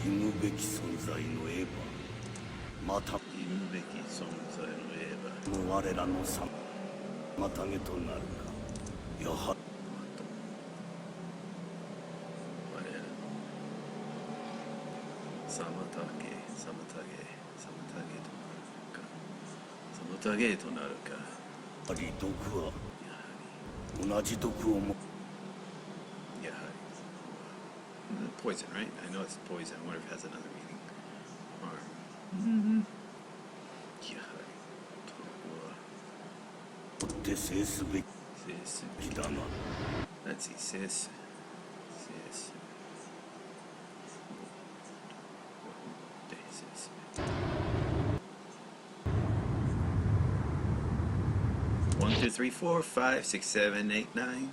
忌むべき存在のエヴァ、また忌むべき存在のエヴァ。我らの妨げとなるか。やはり妨げとなるか。毒は同じ毒をも。やはり。Poison, right? I know it's poison. I wonder if it has another meaning. Harm. やはり。追って制すべきだな。Let's see, 制す。1, 2, 3, 4, 5, 6, 7, 8, 9,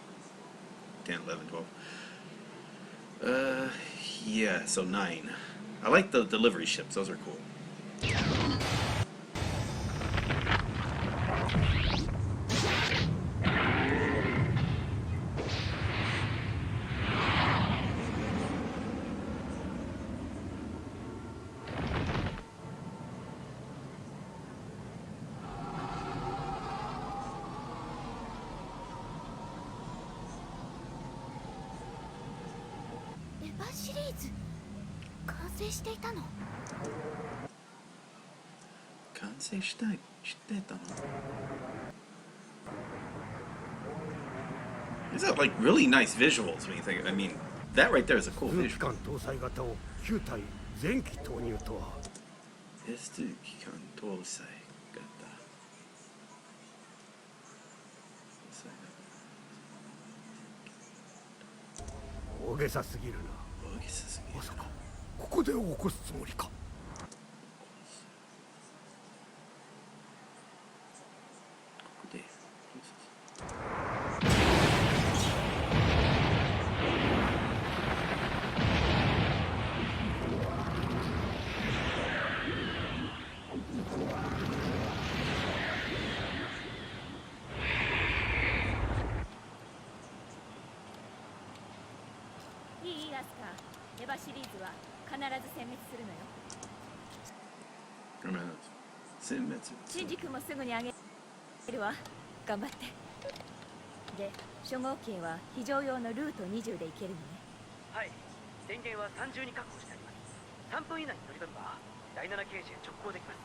10, 11, 12. Yeah, so 9. I like the delivery ships, those are cool. These are like really nice visuals when you think. I mean, that right there is a cool 空気 visual. 管搭載型を9体全機投入とは。 S2 機関搭載型。大げさすぎるな。大げさすぎる。まさかここで起こすつもりか。でいいアスカ、エヴァシリーズは必ず殲滅するのよ。殲滅。シンジ君もすぐにあげるわ。頑張って。で、初号機へは非常用のルート20で行けるのね。はい、電源は3重に確保してあります。3分以内に乗り込めば第7ケージへ直行できます。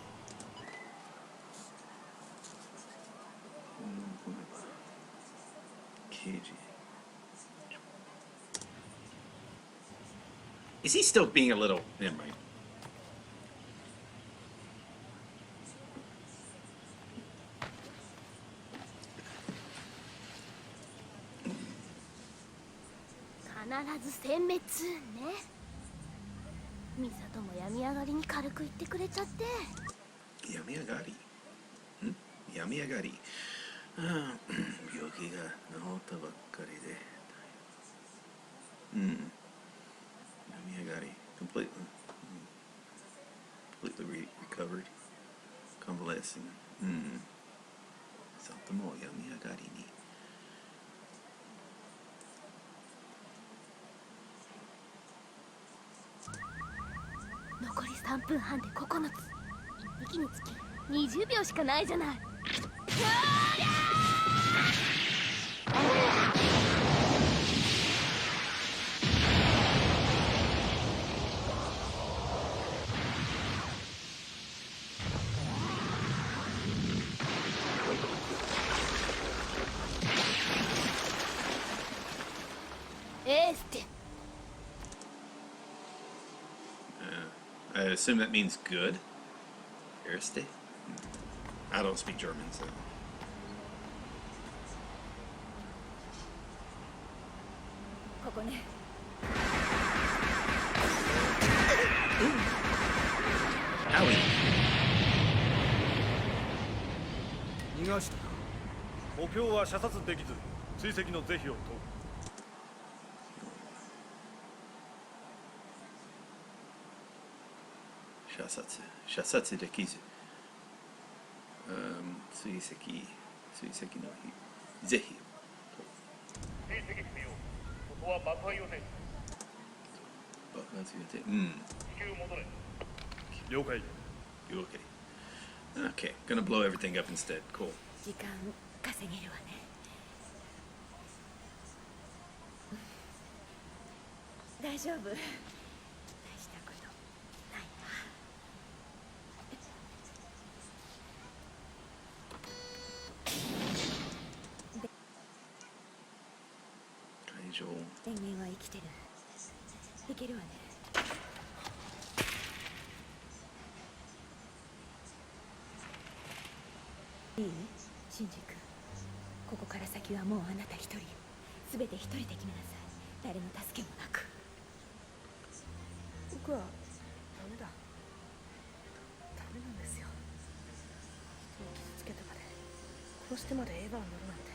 Is he still being a little? Never mind.必ず殲滅ね。ミサトも病み上がりに軽く言ってくれちゃって。病み上がり。病み上がり。病気が治ったばっかりで。病み上がり。completely recovered. Convalescing. さとも病み上がりに。残り3分半で9つ。1匹につき20秒しかないじゃない。I assume that means good. Erste? I don't speak German, so. Owie. 逃がしたか。目標は射殺できず追跡の是非を問う。射殺できず。追跡の是非。追跡不要。ここは爆破予定。爆破げて。うん。了解。 You okay? Okay, gonna blow everything up instead. Cool. 時間稼げるわね。大丈夫。大したことないわ。会場。電源は生きてる。いけるわね。いい？シンジ君。ここから先はもうあなた一人よ。全て一人で決めなさい。誰の助けもなく。僕はダメだ。ダメなんですよ。人を傷つけてまで殺してまでエヴァを乗るなんて。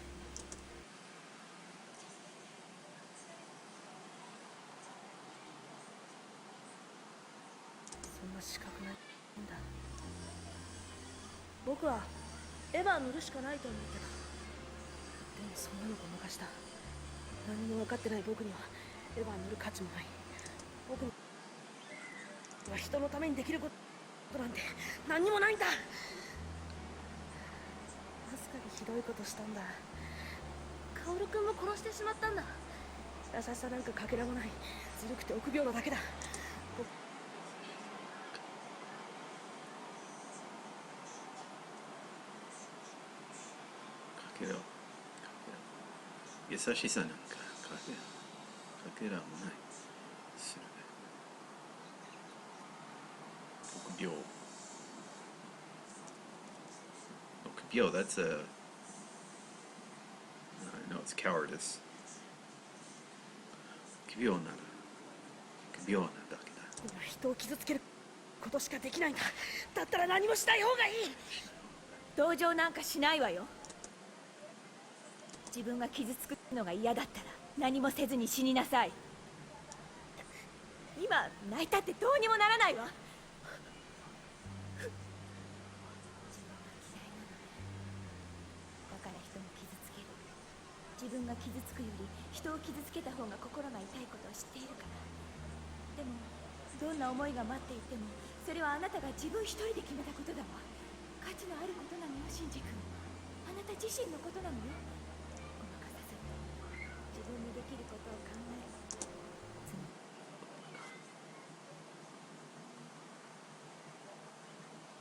そんな資格ないんだ。僕はエヴァ乗るしかないと思ってた。でもそんなのごまかした。何も分かってない僕にはエヴァ乗る価値もない。僕には人のためにできることなんて何にもないんだ。アスカにひどいことしたんだ。カオル君も殺してしまったんだ。優しさなんかかけらもない。ずるくて臆病なだけだ。優しさなんかかけらもない。する。臆病。臆病、that's a... No, it's cowardice. 臆病なら、臆病なだけだ。人を傷つけることしかできないんだ。だったら何もしない方がいい。同情なんかしないわよ。自分が傷つくのが嫌だったら何もせずに死になさい。今泣いたってどうにもならないわ。自分が嫌いなのね。だから人を傷つける。自分が傷つくより人を傷つけた方が心が痛いことを知っているから。でもどんな思いが待っていてもそれはあなたが自分一人で決めたことだわ。価値のあることなのよ、シンジ君。あなた自身のことなのよ。自分にできることを考え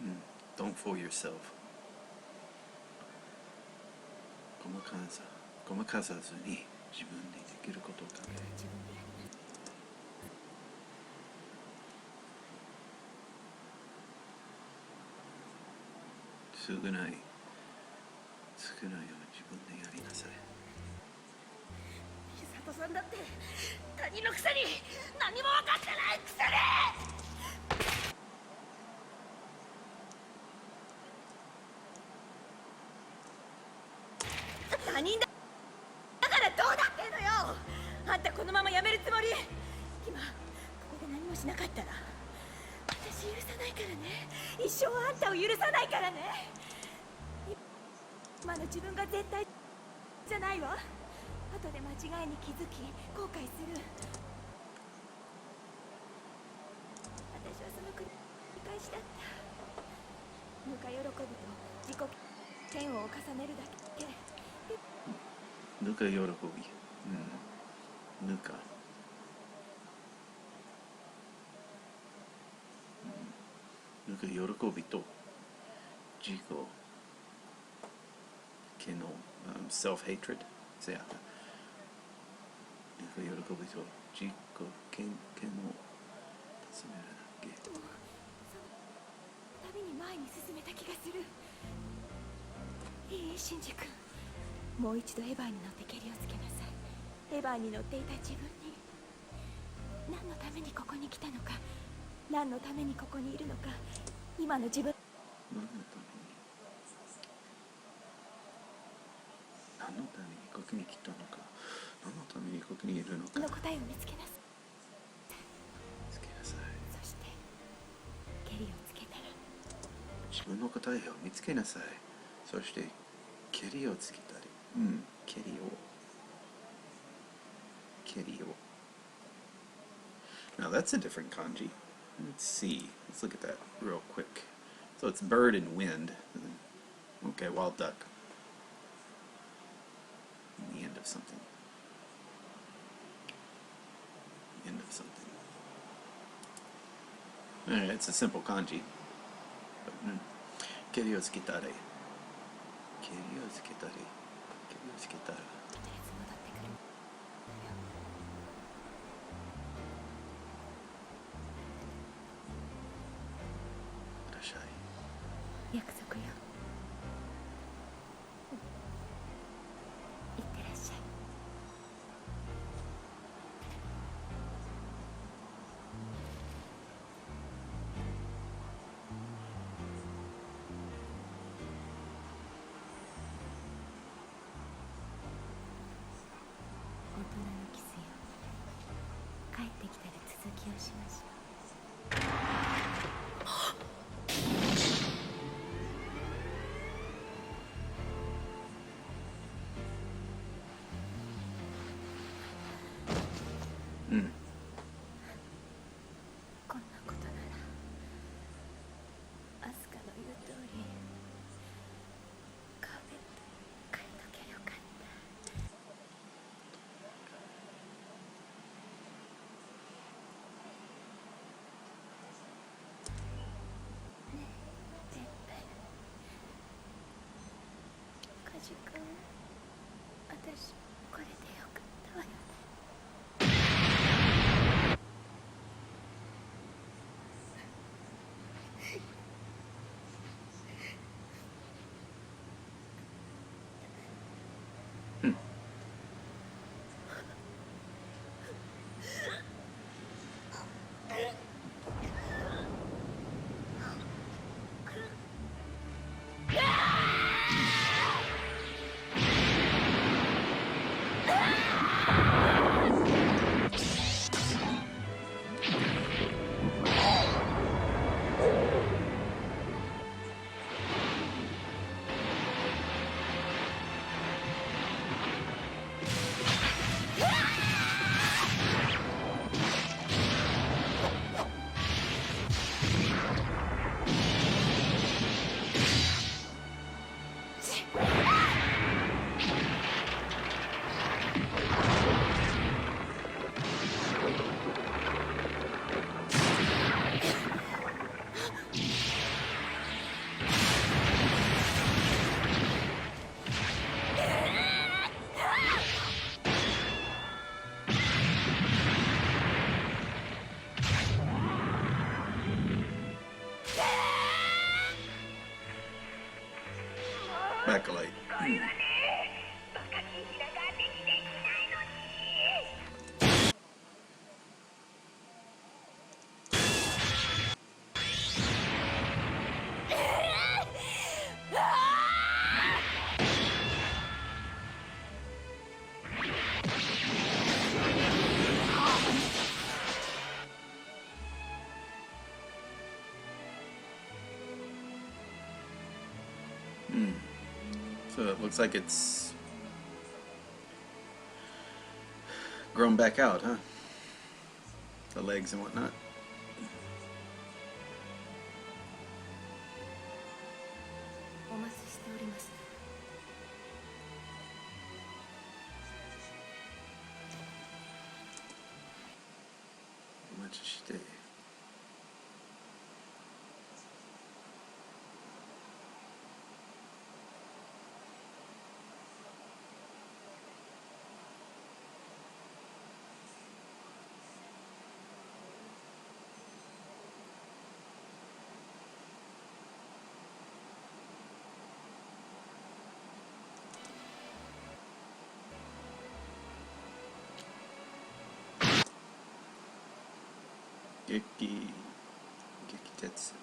る。Don't fool yourself. ごまかさずに自分でできることを考える。自分でやりなさい。少ないよ自分でやりなさい。ミサトさんだって他人のくせに何も分かってないくせに。他人だからどうだってんのよ。あんたこのままやめるつもり？今ここで何もしなかったら私許さないからね。一生あんたを許さないからね。今の自分が絶対じゃないわ。後で間違いに気づき後悔する。私はその繰り返しだった。ぬか喜びと自己嫌悪を重ねるだけ。ぬか喜び。ぬか。ぬか喜びと自己嫌悪、self-hatred。せや。ぬか喜びと自己嫌悪尋ねるだけ。でもその旅に前に進めた気がする。いい？シンジ君、もう一度エヴァに乗ってケリをつけなさい。エヴァに乗っていた自分に何のためにここに来たのか、何のためにここにいるのか、今の自分何のためにここに来たのか、何のためにここにいるのかの答えを見つけなさい。つけなさい。そしてケリをつけたら自分の答えを見つけなさい。そしてケリをつけたり、ケリを Now that's a different kanji. Let's see. Let's look at that real quick. So it's bird and wind. Okay, wild duck. The end of something. End of something. Alright, it's a simple kanji. But, Kerio tsukitare. Kerio tsukitare. Kerio tsukitare. 約束よ。いってらっしゃい。大人のキスよ。帰ってきたら続きをしましょう。こんなことならアスカの言う通りカーペット変えときゃよかった。ねえペッペカジ君、私これでよかったわよね。Backlight. So it looks like it's grown back out, huh? The legs and whatnot. お待ちしておりました。お待ちして。激鉄。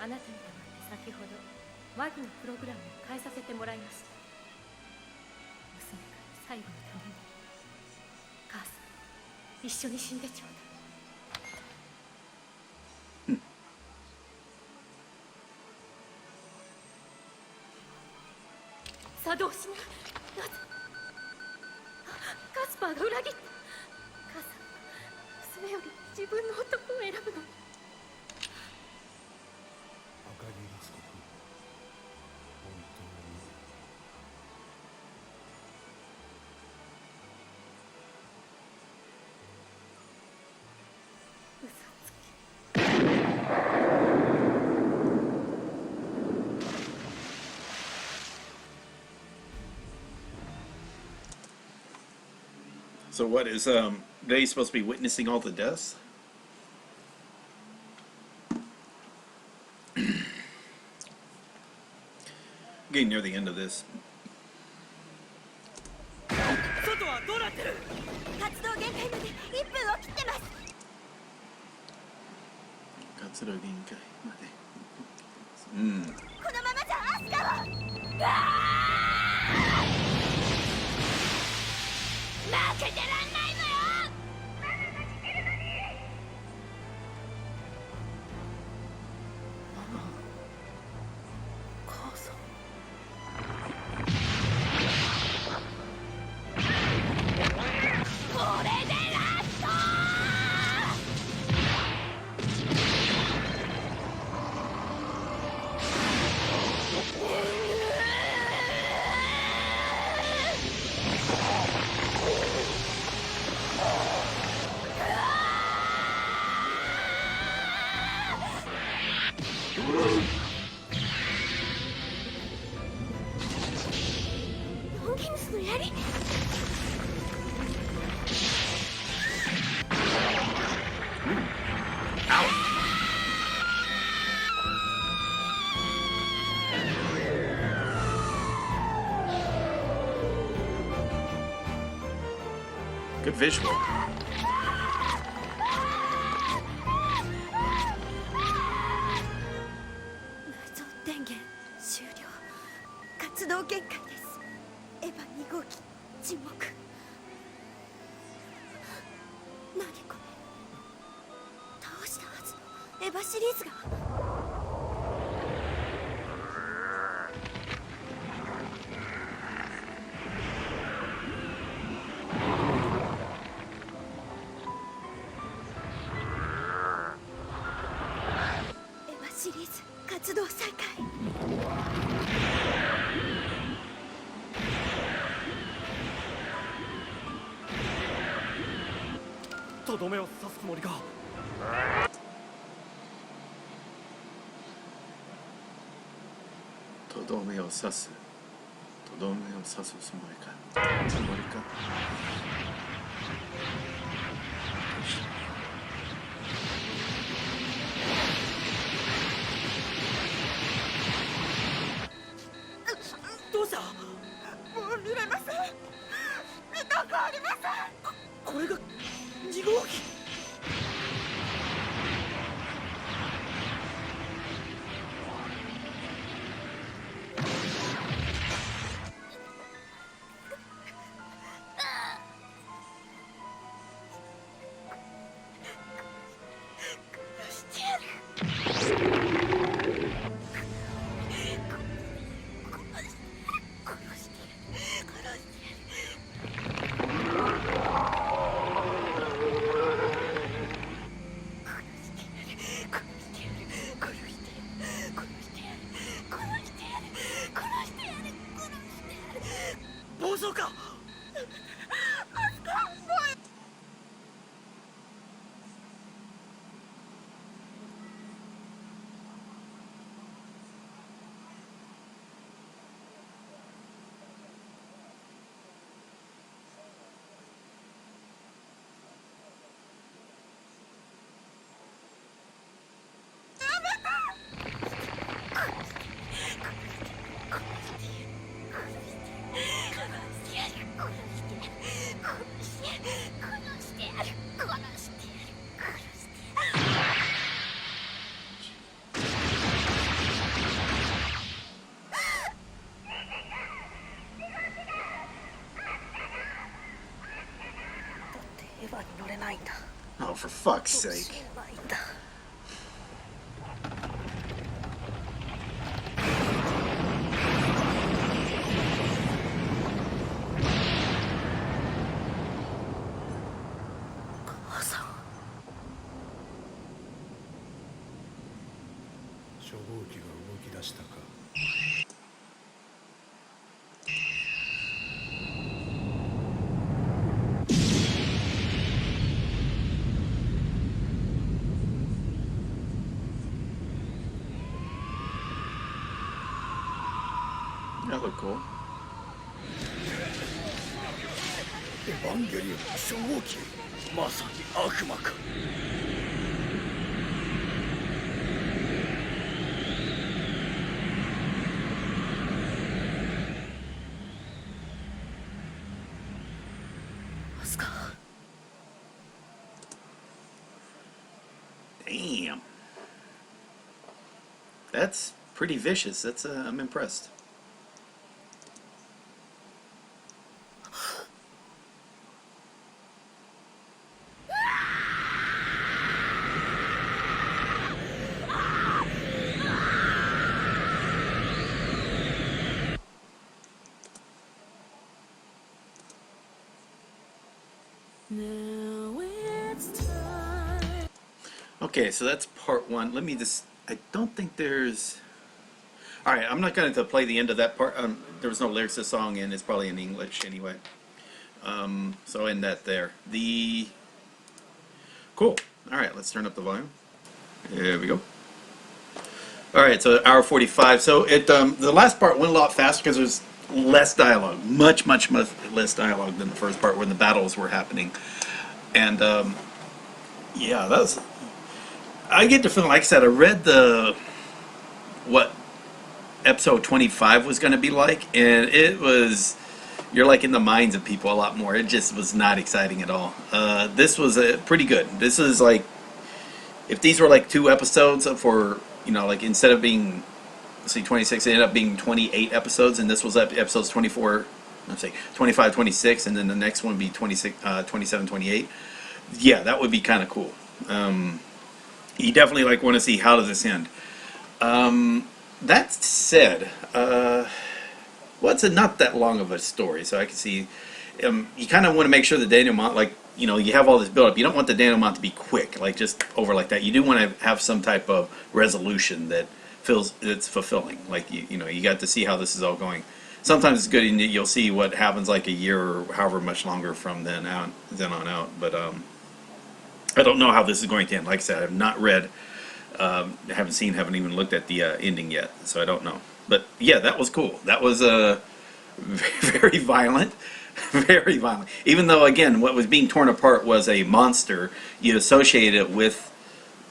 あなたに代わって先ほど和議のプログラムを変えさせてもらいました。娘から最後のために母さん一緒に死んでちょうだい。作動しない。なぜカスパーが裏切った。母さん娘より自分の男を選ぶのに。赤木律子君、本当に嘘つき。So what is they supposed to be witnessing all the deaths? Getting near the end of this. 外はどうなってる？活動限界まで1分を切ってます。活動限界まで。このままじゃアスカは負けてらんないのよ。母さん。これでラスト。ロンギヌスの槍。Good visual. 内蔵電源終了。活動限界です。エヴァ2号機沈黙。何これ。倒したはずのエヴァシリーズが。エヴァシリーズ活動再開。とどめを刺すつもりか。とどめを刺す。とどめを刺すつもりか。つもりか。どうした？もう見れません。見たくありません。これが2号機。殺してやる。殺してやる。エヴァに乗れないんだ。 Oh, for fuck's どう sake. すればいいんだ。母さん。初号機が動き出したか。That looked cool. エヴァンゲリオンの初号機、まさに悪魔か。アスカ。 Damn. That's pretty vicious. That's I'm impressed. Okay, so that's part one. Let me just... I don't think there's... Alright, I'm not going to play the end of that part. There was no lyrics to the song, and it's probably in English anyway. So I'll end that there. Cool. Alright, let's turn up the volume. There we go. Alright, so hour 45. So the last part went a lot faster because there's less dialogue. Much less dialogue than the first part when the battles were happening. And, yeah, that was... I get the feeling, like I said, I read what episode 25 was going to be like, and it was, you're like in the minds of people a lot more. It just was not exciting at all. This was pretty good. This is like, if these were like 2 episodes for, you know, like instead of being, let's see, 26, it ended up being 28 episodes, and this was episodes 24, let's say 25, 26, and then the next one would be 26, 27, 28. Yeah, that would be kind of cool. You definitely like want to see how does this end. That said, well, it's not that long of a story, so I can see you kind of want to make sure the denouement, like, you know, you have all this build up. You don't want the denouement to be quick, like just over like that. You do want to have some type of resolution that feels it's fulfilling. Like you know, you got to see how this is all going. Sometimes it's good, and you'll see what happens like a year or however much longer from then on out. But I don't know how this is going to end. Like I said, I have not read, haven't seen, haven't even looked at the ending yet, so I don't know. But yeah, that was cool. That was very violent, very violent. Even though, again, what was being torn apart was a monster, you associate it with,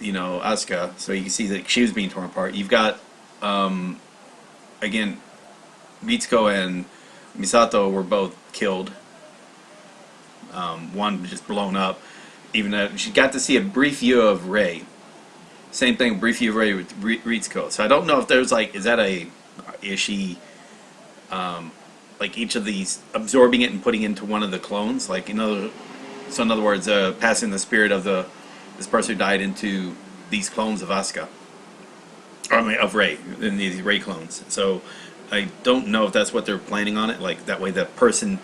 you know, Asuka, so you can see that she was being torn apart. You've got, again, Mitsuko and Misato were both killed. One just blown up. Even though she got to see a brief view of Rei. Same thing, brief view of Rei with Ritsuko. So I don't know if there's like, is she, like each of these absorbing it and putting into one of the clones? Like, you know, so in other words, passing the spirit of this person who died into these clones of Asuka. I mean, of Rei, in these Rei clones. So I don't know if that's what they're planning on it. Like, that way the person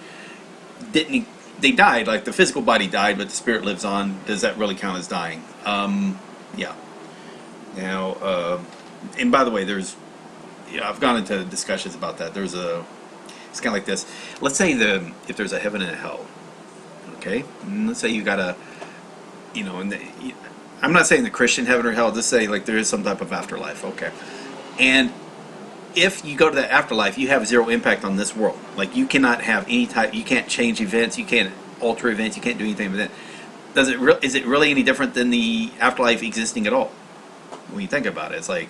didn't... They died, like the physical body died, but the spirit lives on. Does that really count as dying? Yeah. Now, and by the way, I've gone into discussions about that. It's kind of like this. Let's say if there's a heaven and a hell, okay? And let's say you got you know, I'm not saying the Christian heaven or hell. Just say like there is some type of afterlife, okay? And if you go to that afterlife, you have zero impact on this world. Like, you cannot have any type, you can't change events, you can't alter events, you can't do anything with it. Is it really any different than the afterlife existing at all? When you think about it, it's like,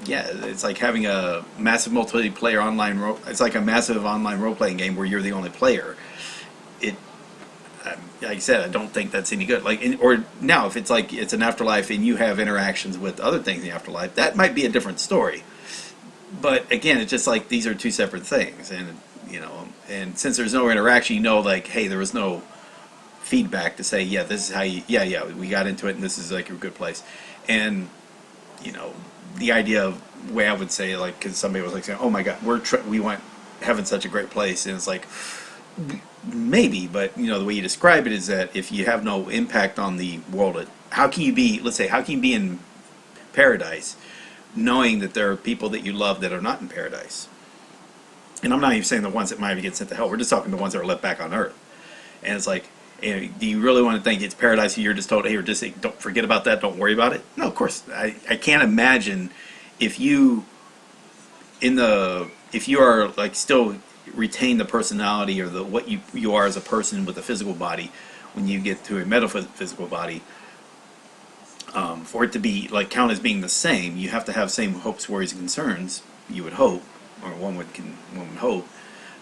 yeah, it's like having a massive multiplayer online, it's like a massive online role-playing game where you're the only player. Like I said, I don't think that's any good. Like, or now, if it's like it's an afterlife and you have interactions with other things in the afterlife, that might be a different story. But again, it's just like these are 2 separate things, and you know, and since there's no interaction, you know, like, hey, there was no feedback to say, yeah, this is how you, yeah, we got into it, and this is like a good place. And you know, the idea of way I would say, like, because somebody was like saying, oh my God, we want heaven's such a great place, and it's like, maybe, but you know, the way you describe it is that if you have no impact on the world, how can you be, let's say, how can you be in paradise knowing that there are people that you love that are not in paradise? And I'm not even saying the ones that might get sent to hell, we're just talking the ones that are left back on earth. And it's like, do you really want to think it's paradise and you're just told, hey, just don't forget about that, don't worry about it? No, of course. I can't imagine if you are like still retain the personality or the what you are as a person with a physical body when you get to a metaphysical body. For it to be like count as being the same, you have to have same hopes, worries, and concerns. You would hope, or one would hope,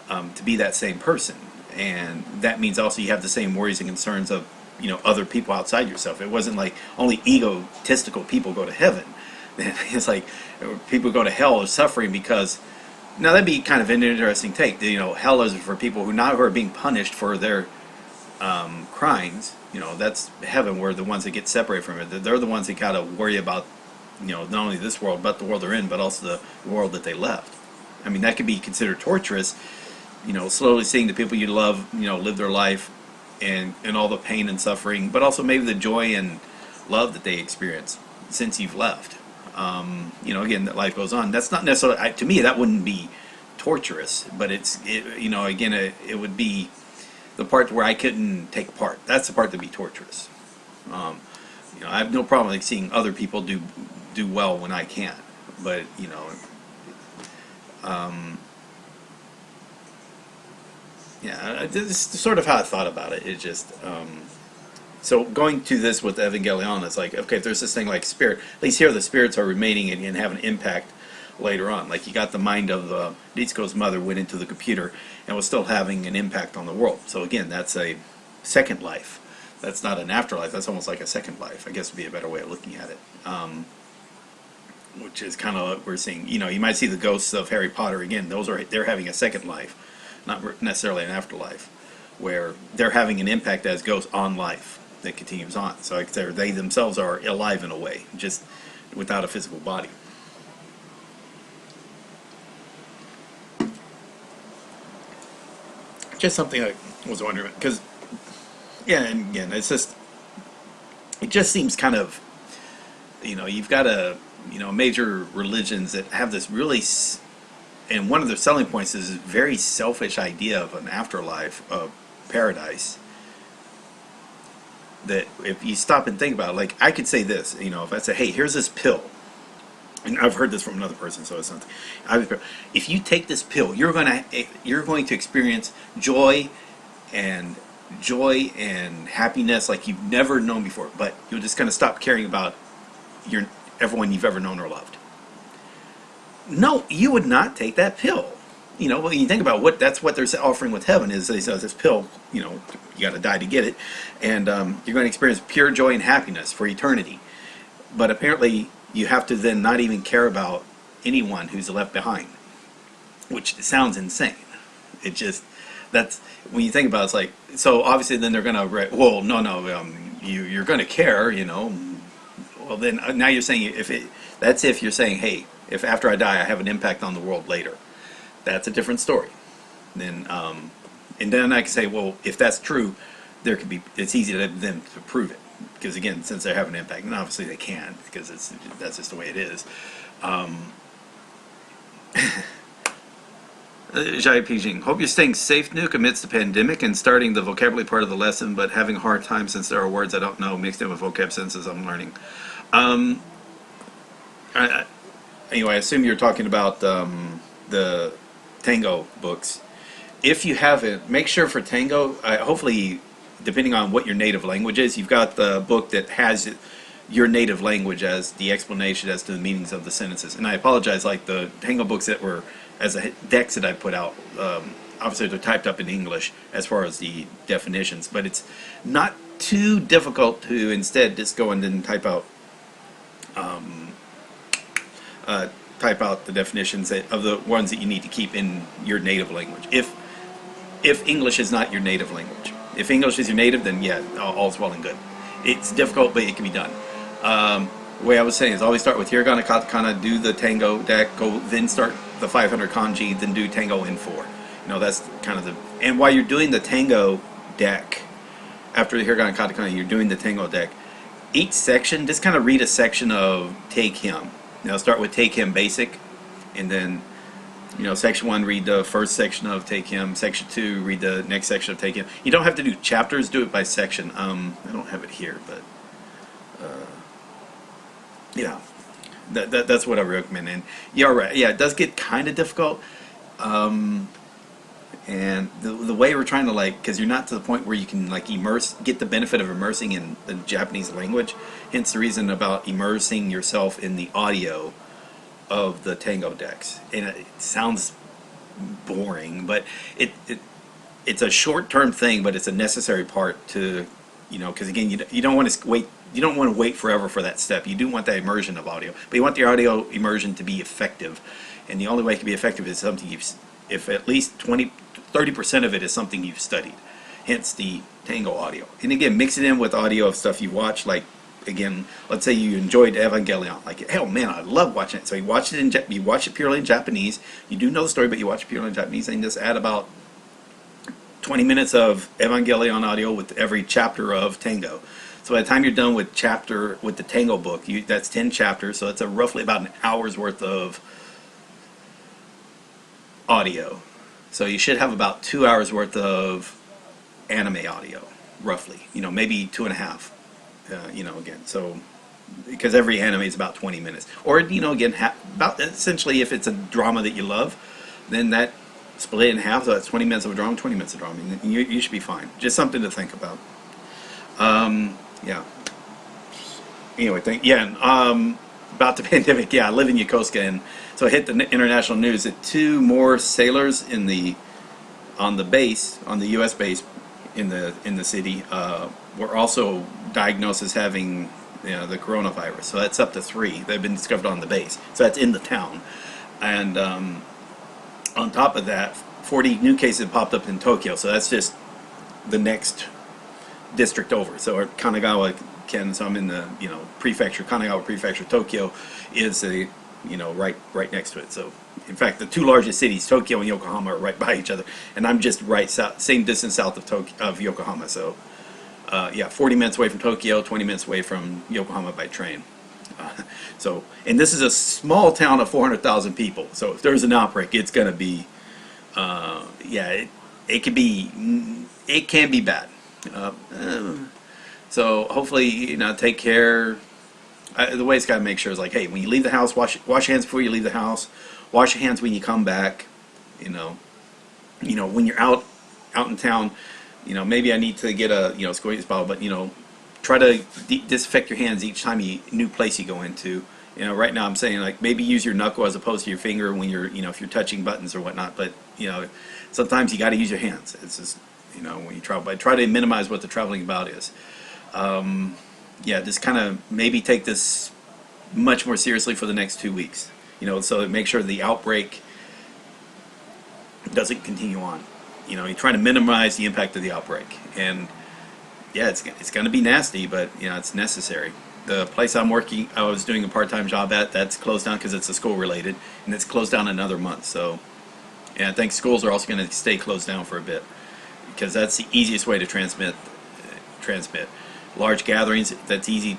to be that same person. And that means also you have the same worries and concerns of, you know, other people outside yourself. It wasn't like only egotistical people go to heaven. It's like people go to hell or suffering because, now that'd be kind of an interesting take. You know, hell is for people who are being punished for their crimes. You know, that's heaven, where the ones that get separated from it, they're the ones that gotta worry about, you know, not only this world but the world they're in, but also the world that they left. I mean, that could be considered torturous. You know, slowly seeing the people you love, you know, live their life, and all the pain and suffering, but also maybe the joy and love that they experience since you've left. You know, again, that life goes on. That's not necessarily, to me, that wouldn't be torturous, but you know, again, it would be the part where I couldn't take part. That's the part that'd be torturous. You know, I have no problem like seeing other people do well when I can't, but you know. Yeah, this is sort of how I thought about it. It just, so going to this with Evangelion, it's like, okay, if there's this thing like spirit, at least here the spirits are remaining and have an impact later on. Like you got the mind of Ritsuko's mother went into the computer and was still having an impact on the world. So again, that's a second life. That's not an afterlife. That's almost like a second life, I guess would be a better way of looking at it. Which is kind of what we're seeing. You know, you might see the ghosts of Harry Potter again. They're having a second life, not necessarily an afterlife, where they're having an impact as ghosts on life that continues on. So like they themselves are alive in a way, just without a physical body. Just something I was wondering, because yeah, and again, it just seems kind of, you know, you've got major religions that have this really, and one of their selling points is a very selfish idea of an afterlife, of paradise, that if you stop and think about it, like I could say this, you know, if I say, hey, here's this pill, and I've heard this from another person, so it's something. If you take this pill, you're going to experience joy and happiness like you've never known before, but you're just going to stop caring about everyone you've ever known or loved. No, you would not take that pill. You know, when you think about that's what they're offering with heaven is this pill. You know, you got to die to get it, and you're going to experience pure joy and happiness for eternity. But apparently, you have to then not even care about anyone who's left behind, which sounds insane. It just, that's, when you think about it, it's like, so obviously then they're going to, well, no, you're going to care, you know. Well, then now you're saying if you're saying, hey, if after I die I have an impact on the world later, that's a different story. Then, and then I can say, well, if that's true, it's easy to them to prove it. Because again, since they have an impact, and obviously they can, because that's just the way it is. Jai Pijing, hope you're staying safe, Nuke, amidst the pandemic and starting the vocabulary part of the lesson, but having a hard time since there are words I don't know mixed in with vocab sentences I'm learning. Anyway, I assume you're talking about the Tango books. If you haven't, make sure for Tango, hopefully, depending on what your native language is, you've got the book that has your native language as the explanation as to the meanings of the sentences. And I apologize, like the Tango books that were as a decks that I put out, obviously they're typed up in English as far as the definitions, but it's not too difficult to instead just go and then type out type out the definitions of the ones that you need to keep in your native language. If English is not your native language. If English is your native, then yeah, all's well and good. It's difficult, but it can be done. The way I was saying is always start with hiragana, katakana, do the tango deck, then start the 500 kanji, then do tango in 4. That's kind of the... And while you're doing the tango deck, after the hiragana, katakana, you're doing the tango deck, each section, just kind of read a section of Take Him. Start with Take Him Basic, and then, section 1, read the first section of Take Him. Section 2, read the next section of Take Him. You don't have to do chapters, do it by section. I don't have it here, but... yeah, that's what I recommend. And you're right. Yeah, it does get kind of difficult. And the way we're trying to because you're not to the point where you can get the benefit of immersing in the Japanese language. Hence the reason about immersing yourself in the audio of the tango decks. And it sounds boring, but it's a short-term thing, but it's a necessary part to, because again, you don't want to wait. You don't want to wait forever for that step. You do want that immersion of audio, but you want the audio immersion to be effective. And the only way it can be effective is something if at least 30% of it is something you've studied. Hence the tango audio. And again, mix it in with audio of stuff you watch. Again, let's say you enjoyed Evangelion. Hell man, I love watching it. So you watch it purely in Japanese. You do know the story, but you watch it purely in Japanese, and just add about 20 minutes of Evangelion audio with every chapter of tango. So by the time you're done with the tango book, that's 10 chapters, so it's roughly about an hour's worth of audio. So you should have about 2 hours worth of anime audio, roughly. Maybe 2.5. Again, so because every anime is about 20 minutes. Or again, about essentially if it's a drama that you love, then that split it in half. So that's 20 minutes of a drama, 20 minutes of drama. And you should be fine. Just something to think about. Yeah. Anyway, about the pandemic. Yeah, I live in Yokosuka, and so I hit the international news that 2 more sailors on the base, on the U.S. base in the city, were also diagnosed as having the coronavirus. So that's up to 3 that have been discovered on the base. So that's in the town, and on top of that, 40 new cases have popped up in Tokyo. So that's just the next district over. So Kanagawa, so I'm in the prefecture, Kanagawa Prefecture. Tokyo is right next to it. So in fact, the 2 largest cities, Tokyo and Yokohama, are right by each other, and I'm just right south, same distance south of Yokohama. So 40 minutes away from Tokyo, 20 minutes away from Yokohama by train. And this is a small town of 400,000 people. So if there's an outbreak, it's going to be it can be bad. So hopefully, take care. The way it's got to make sure is hey, when you leave the house, wash your hands before you leave the house. Wash your hands when you come back. When you're out in town, maybe I need to get a squeeze bottle, but try to disinfect your hands each time new place you go into. Right now I'm saying maybe use your knuckle as opposed to your finger when you're if you're touching buttons or whatnot. But sometimes you got to use your hands. It's just when you travel. But try to minimize what the traveling about is. Just kind of maybe take this much more seriously for the next 2 weeks. So make sure the outbreak doesn't continue on. You try to minimize the impact of the outbreak. And it's going to be nasty, but it's necessary. The place I was doing a part-time job at, that's closed down because it's a school related, and it's closed down another month. So, I think schools are also going to stay closed down for a bit because that's the easiest way to transmit. Large gatherings, that's easy.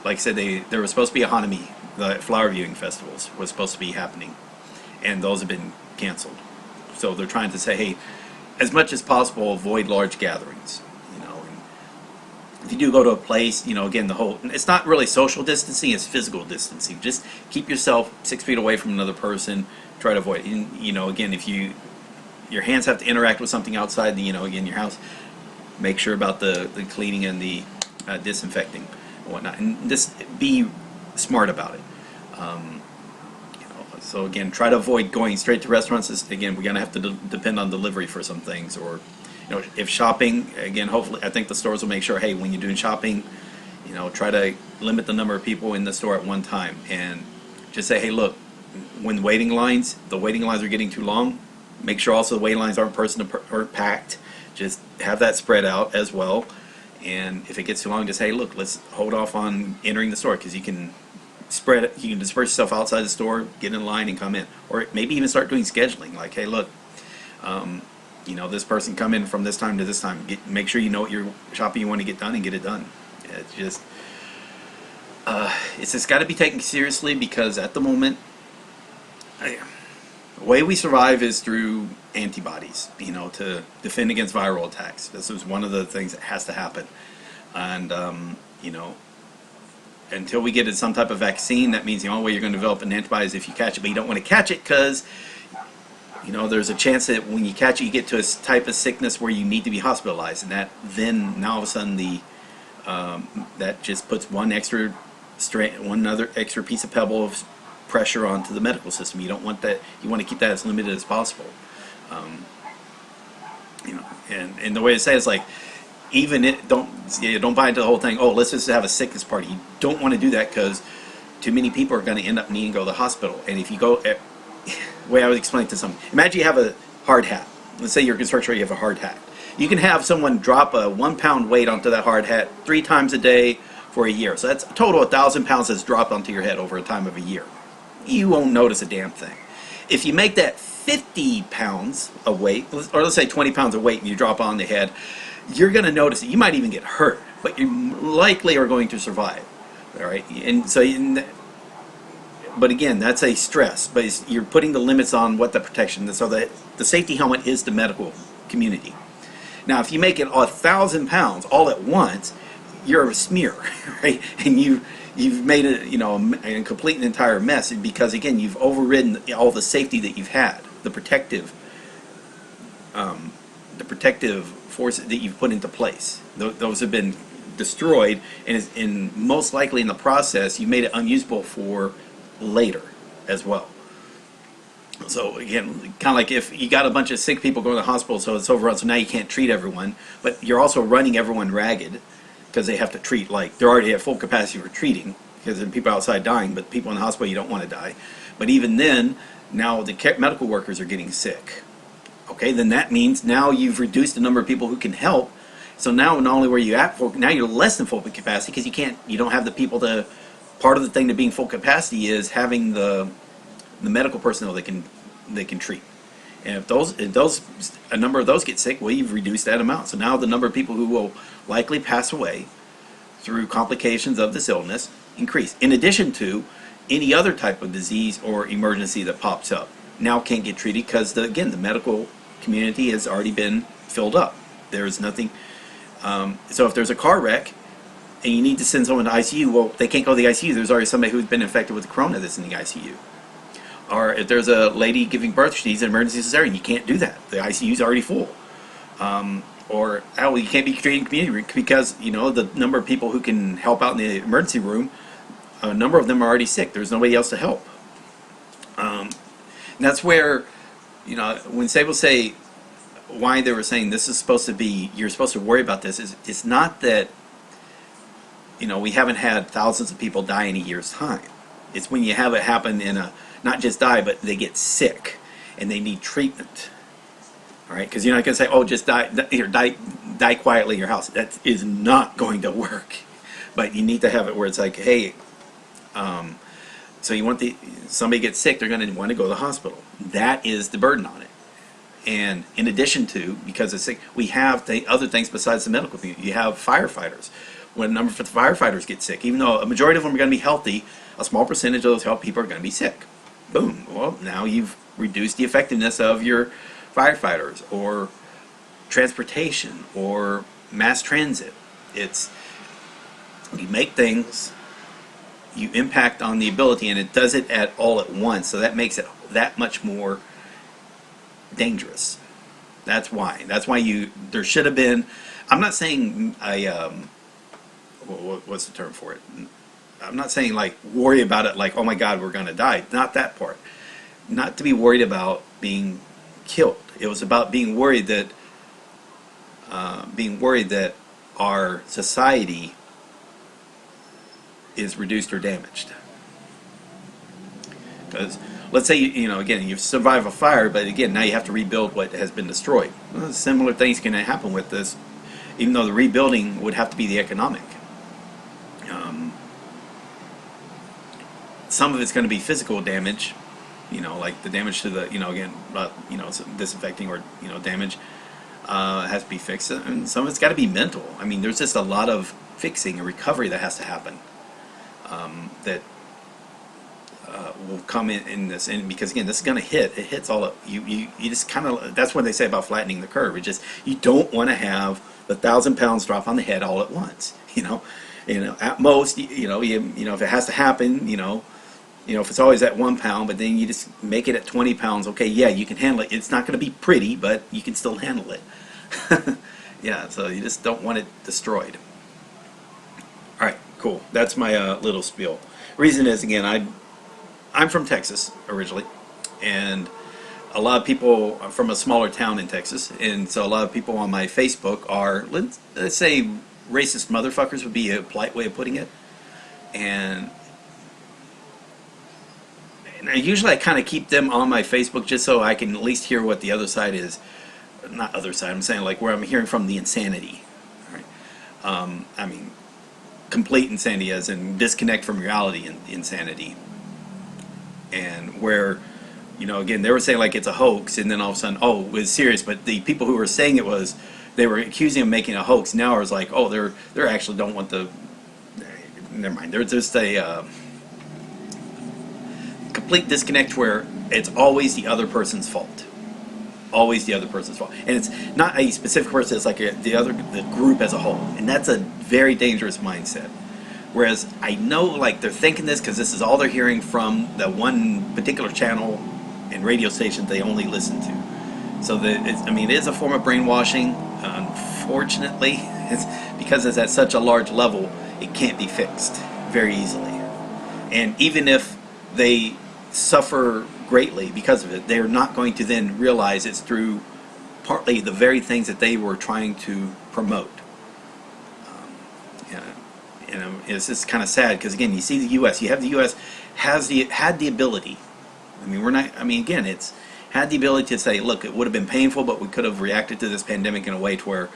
Like I said, there was supposed to be a Hanami, the flower viewing festivals was supposed to be happening, and those have been canceled. So they're trying to say, hey, as much as possible, avoid large gatherings. If you do go to a place, again, it's not really social distancing, it's physical distancing. Just keep yourself 6 feet away from another person. Try to avoid, again, if your hands have to interact with something outside again, your house, make sure about the cleaning and the disinfecting and whatnot. And just be smart about it. So again, try to avoid going straight to restaurants. Again, we're going to have to depend on delivery for some things, or if shopping, again, hopefully, I think the stores will make sure, hey, when you're doing shopping, try to limit the number of people in the store at one time, and just say, hey, look, when the waiting lines are getting too long, make sure also the waiting lines aren't aren't packed. Just have that spread out as well. And if it gets too long, just hey, look, let's hold off on entering the store, because you can spread it. You can disperse yourself outside the store, get in line, and come in. Or maybe even start doing scheduling. Like, hey, look, you know, this person come in from this time to this time. Make sure you know what your shopping you want to get done and get it done. It's just got to be taken seriously, because at the moment, the way we survive is through antibodies, you know, to defend against viral attacks. This is one of the things that has to happen. And, you know, until we get some type of vaccine, that means the only way you're going to develop an antibody is if you catch it. But you don't want to catch it because, you know, there's a chance that when you catch it, you get to a type of sickness where you need to be hospitalized. And that then, now all of a sudden, that just puts one other extra piece of pebble of pressure onto the medical system. You don't want that. You want to keep that as limited as possible. You know, and the way to say it is like, even don't buy into the whole thing. Oh, let's just have a sickness party. You don't want to do that, because too many people are going to end up needing to go to the hospital. And if you go, the way I would explain it to someone, imagine you have a hard hat. Let's say you're a construction, you have a hard hat. You can have someone drop a 1 pound weight onto that hard hat 3 times a day for a year. So that's a total of 1,000 pounds that's dropped onto your head over a time of a year. You won't notice a damn thing. If you make that 50 pounds of weight, or let's say 20 pounds of weight, and you drop on the head, you're going to notice it. You might even get hurt, but you likely are going to survive. All right, and so, but again, that's a stress. But you're putting the limits on what the protection is. So the safety helmet is the medical community. Now, if you make it 1,000 pounds all at once, you're a smear, right? And you've made it, you know, a complete and entire mess, because again, you've overridden all the safety that you've had, the protective forces that you've put into place. Those have been destroyed, and most likely in the process, you made it unusable for later as well. So again, kind of like if you got a bunch of sick people going to the hospital, so it's overrun, so now you can't treat everyone, but you're also running everyone ragged, because they have to treat, like, they're already at full capacity for treating, because there are people outside dying, but people in the hospital, you don't want to die. But even then, now the medical workers are getting sick. Okay, then that means now you've reduced the number of people who can help. So now not only were you at full, now you're less than full capacity, because you don't have the people to, part of the thing to being full capacity is having the medical personnel that can treat. And if a number of those get sick, well, you've reduced that amount. So now the number of people who will likely pass away through complications of this illness increase. In addition to any other type of disease or emergency that pops up, now can't get treated, because again, the medical community has already been filled up. There's nothing. So if there's a car wreck and you need to send someone to ICU, well, they can't go to the ICU. There's already somebody who's been infected with the corona that's in the ICU. Or if there's a lady giving birth, she needs an emergency cesarean, you can't do that. The ICU is already full. Or you can't be treating community, because you know the number of people who can help out in the emergency room, a number of them are already sick. There's nobody else to help. And that's where, you know, when Sable say why they were saying this is supposed to be, you're supposed to worry about this, it's not that, you know, we haven't had thousands of people die in a year's time. It's when you have it happen in a, not just die, but they get sick and they need treatment. All right, because you're not going to say, oh, just die quietly in your house. That is not going to work. But you need to have it where it's like, hey, so you want somebody gets sick, they're going to want to go to the hospital. That is the burden on it. And in addition to, because it's sick, we have other things besides the medical community. You have firefighters. When a number of the firefighters get sick, even though a majority of them are going to be healthy, a small percentage of those healthy people are going to be sick. Boom. Well, now you've reduced the effectiveness of your firefighters or transportation or mass transit. It's, you make things, you impact on the ability, and it does it all at once, so that makes it that much more dangerous. That's why there should have been, I'm not saying what's the term for it? I'm not saying like worry about it like, oh my God, we're going to die. Not that part. Not to be worried about being killed. It was about being worried that our society is reduced or damaged. Because let's say again you survive a fire, but again now you have to rebuild what has been destroyed. Well, similar things can happen with this, even though the rebuilding would have to be the economic. Some of it's going to be physical damage, like the damage to the disinfecting or damage has to be fixed, and some of it's got to be mental. I mean, there's just a lot of fixing and recovery that has to happen that will come in this, and because again, this is going to hit. It hits all of you. You just kind of, that's what they say about flattening the curve. It just, you don't want to have the 1,000 pounds drop on the head all at once. At most, if it has to happen, if it's always at 1 pound, but then you just make it at 20 pounds. Okay, yeah, you can handle it. It's not going to be pretty, but you can still handle it. Yeah, so you just don't want it destroyed. All right, cool. That's my little spiel. Reason is, again, I'm from Texas originally, and a lot of people are from a smaller town in Texas, and so a lot of people on my Facebook are, let's say, racist motherfuckers would be a polite way of putting it. And usually I kind of keep them on my Facebook just so I can at least hear what the other side is. Not other side, I'm saying like where I'm hearing from the insanity. Right? I mean, complete insanity as in disconnect from reality and insanity. And where, again, they were saying like it's a hoax, and then all of a sudden, oh, it was serious. But the people who were saying it was, they were accusing of making a hoax. Now it's like, oh, they're actually don't want the, never mind. There's just a complete disconnect where it's always the other person's fault. Always the other person's fault. And it's not a specific person, it's like the group as a whole. And that's a very dangerous mindset. Whereas I know like they're thinking this because this is all they're hearing from the one particular channel and radio station they only listen to. So it is a form of brainwashing. Unfortunately, it's because it's at such a large level, it can't be fixed very easily. And even if they suffer greatly because of it, they're not going to then realize it's through partly the very things that they were trying to promote. It's just kind of sad because again, you see the U.S. You have the U.S. had the ability. It's had the ability to say, look, it would have been painful, but we could have reacted to this pandemic in a way to where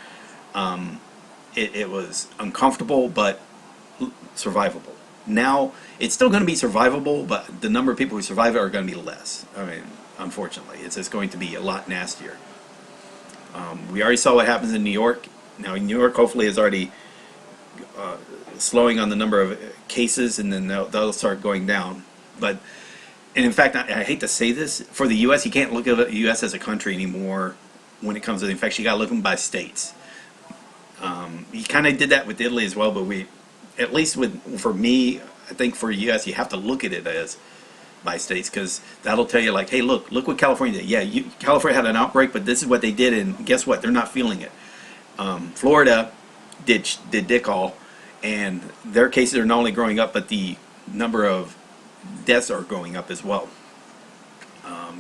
it was uncomfortable but survivable. Now it's still going to be survivable, but the number of people who survive it are going to be less. Unfortunately, it's just going to be a lot nastier. We already saw what happens in New York. Now, New York hopefully is already slowing on the number of cases, and then they'll start going down. And in fact, I hate to say this, for the U.S., you can't look at the U.S. as a country anymore when it comes to the infection. You got to look at them by states. You kind of did that with Italy as well, but at least for me, I think for U.S., you have to look at it as by states, because that'll tell you like, hey, look what California did. Yeah, California had an outbreak, but this is what they did, and guess what? They're not feeling it. Florida did dick all, and their cases are not only growing up, but the number of deaths are going up as well.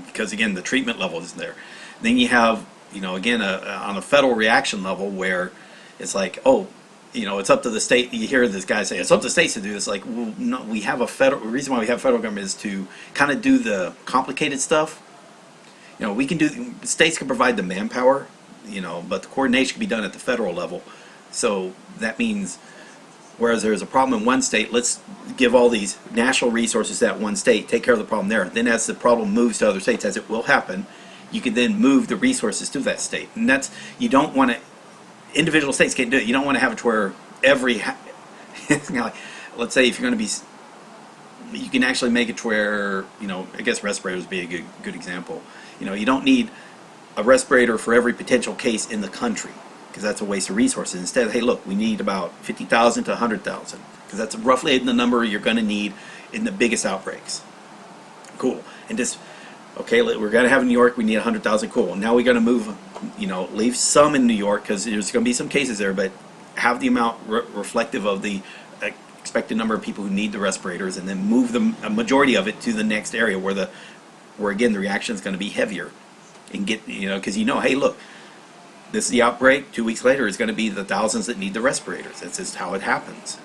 Because again, the treatment level is there. Then you have, again, on a federal reaction level where it's like, oh, it's up to the state. You hear this guy say, it's up to the states to do this. Like, well, no, we have the reason why we have federal government is to kind of do the complicated stuff. States can provide the manpower, but the coordination can be done at the federal level. So that means, whereas there's a problem in one state, let's give all these national resources to that one state, take care of the problem there. Then as the problem moves to other states, as it will happen, you can then move the resources to that state. And you don't want to, individual states can't do it. You don't want to have it to where let's say if you're going to be, you can actually make it to where, I guess respirators would be a good example. You don't need a respirator for every potential case in the country, because that's a waste of resources. Instead, hey, look, we need about 50,000 to 100,000, because that's roughly the number you're going to need in the biggest outbreaks. Cool. And just, okay, we're going to have in New York, we need 100,000. Cool. Now we're going to move, leave some in New York, because there's going to be some cases there, but have the amount reflective of the expected number of people who need the respirators, and then move a majority of it to the next area where again, the reaction is going to be heavier. And get, because hey, look, this is the outbreak. 2 weeks later, it's going to be the thousands that need the respirators. That's just how it happens.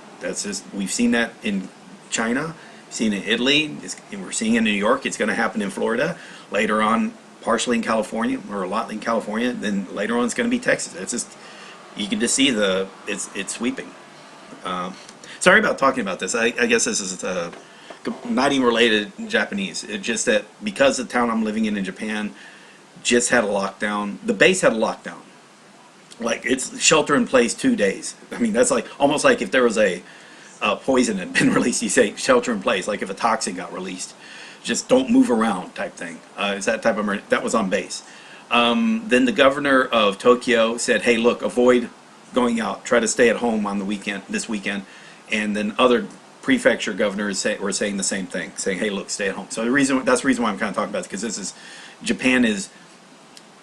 We've seen that in China, seen in Italy. We're seeing in New York. It's going to happen in Florida. Later on, partially in California, or a lot in California. Then later on, it's going to be Texas. It's just, you can just see it's sweeping. Sorry about talking about this. I guess this is not even related to Japanese. It's just that because the town I'm living in Japan just had a lockdown. The base had a lockdown. Like, it's shelter in place 2 days. I mean, that's like almost like if there was a poison had been released, you say shelter in place. Like if a toxin got released, just don't move around type thing. Is that type of that was on base. Then the governor of Tokyo said, "Hey, look, avoid going out. Try to stay at home on the weekend. This weekend." And then other prefecture governors were saying the same thing, saying, "Hey, look, stay at home." So that's the reason why I'm kind of talking about it, because Japan is.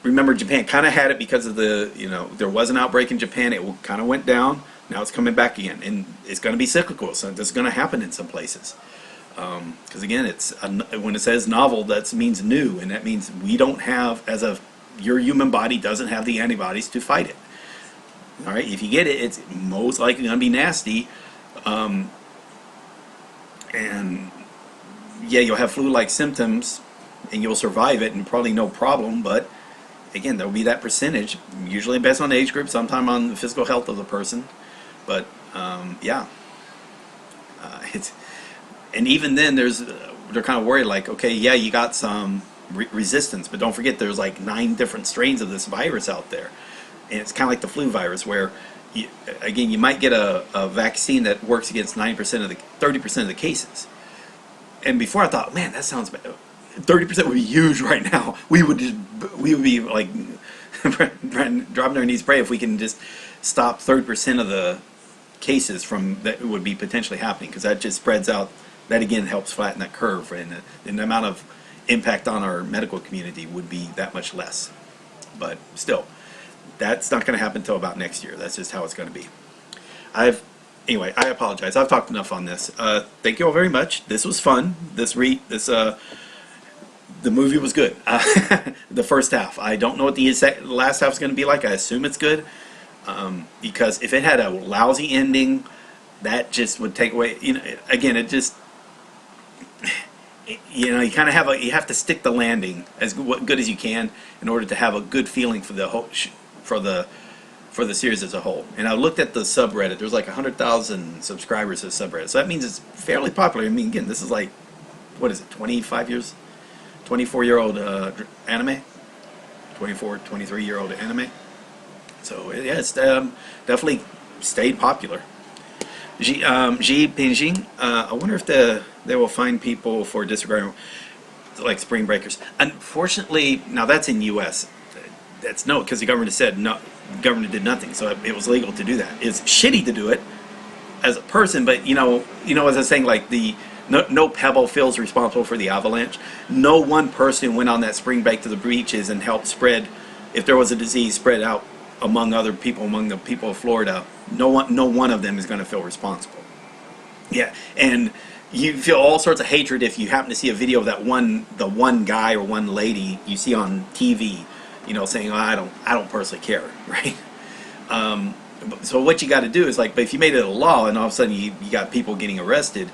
Remember, Japan kind of had it because of there was an outbreak in Japan. It kind of went down. Now it's coming back again, and it's going to be cyclical. So this is going to happen in some places. Because again, when it says novel, that means new, and that means we don't have, your human body doesn't have the antibodies to fight it. All right, if you get it, it's most likely going to be nasty, and yeah, you'll have flu-like symptoms, and you'll survive it, and probably no problem, but again, there will be that percentage, usually based on the age group, sometime on the physical health of the person. But yeah, and even then, they're kind of worried, like, okay, yeah, you got some resistance, but don't forget there's like 9 different strains of this virus out there, and it's kind of like the flu virus, where again, you might get a vaccine that works against 30% of the cases. And before I thought, man, that sounds bad. 30% would be huge right now. We would be like dropping our knees pray if we can just stop 30% of the cases from that would be potentially happening, because that just spreads out. That again helps flatten that curve, and the amount of impact on our medical community would be that much less. But still, that's not going to happen until about next year. That's just how it's going to be. Anyway, I apologize. I've talked enough on this. Thank you all very much. This was fun. The movie was good. The first half. I don't know what the last half is going to be like. I assume it's good, because if it had a lousy ending, that just would take away. Again, it just. You kind of have to stick the landing as good as you can in order to have a good feeling for the whole for the series as a whole. And I looked at the subreddit. There's like 100,000 subscribers to the subreddit, so that means it's fairly popular. I mean, again, this is like, what is it, 24-year-old anime, 23-year-old anime. So yeah, it's definitely stayed popular. Ji Pinjing, I wonder if they will find people for disregarding like Spring Breakers. Unfortunately, now that's in U.S. That's no, because the government said no. The government did nothing, so it was legal to do that. It's shitty to do it as a person, but as I was saying, like no pebble feels responsible for the avalanche. No one person went on that spring break to the beaches and helped spread, if there was a disease, spread out among other people, among the people of Florida. No one of them is going to feel responsible. Yeah, and you feel all sorts of hatred if you happen to see a video of the one guy or one lady you see on TV, saying, "Oh, I don't personally care," right? So what you got to do is but if you made it a law and all of a sudden you got people getting arrested,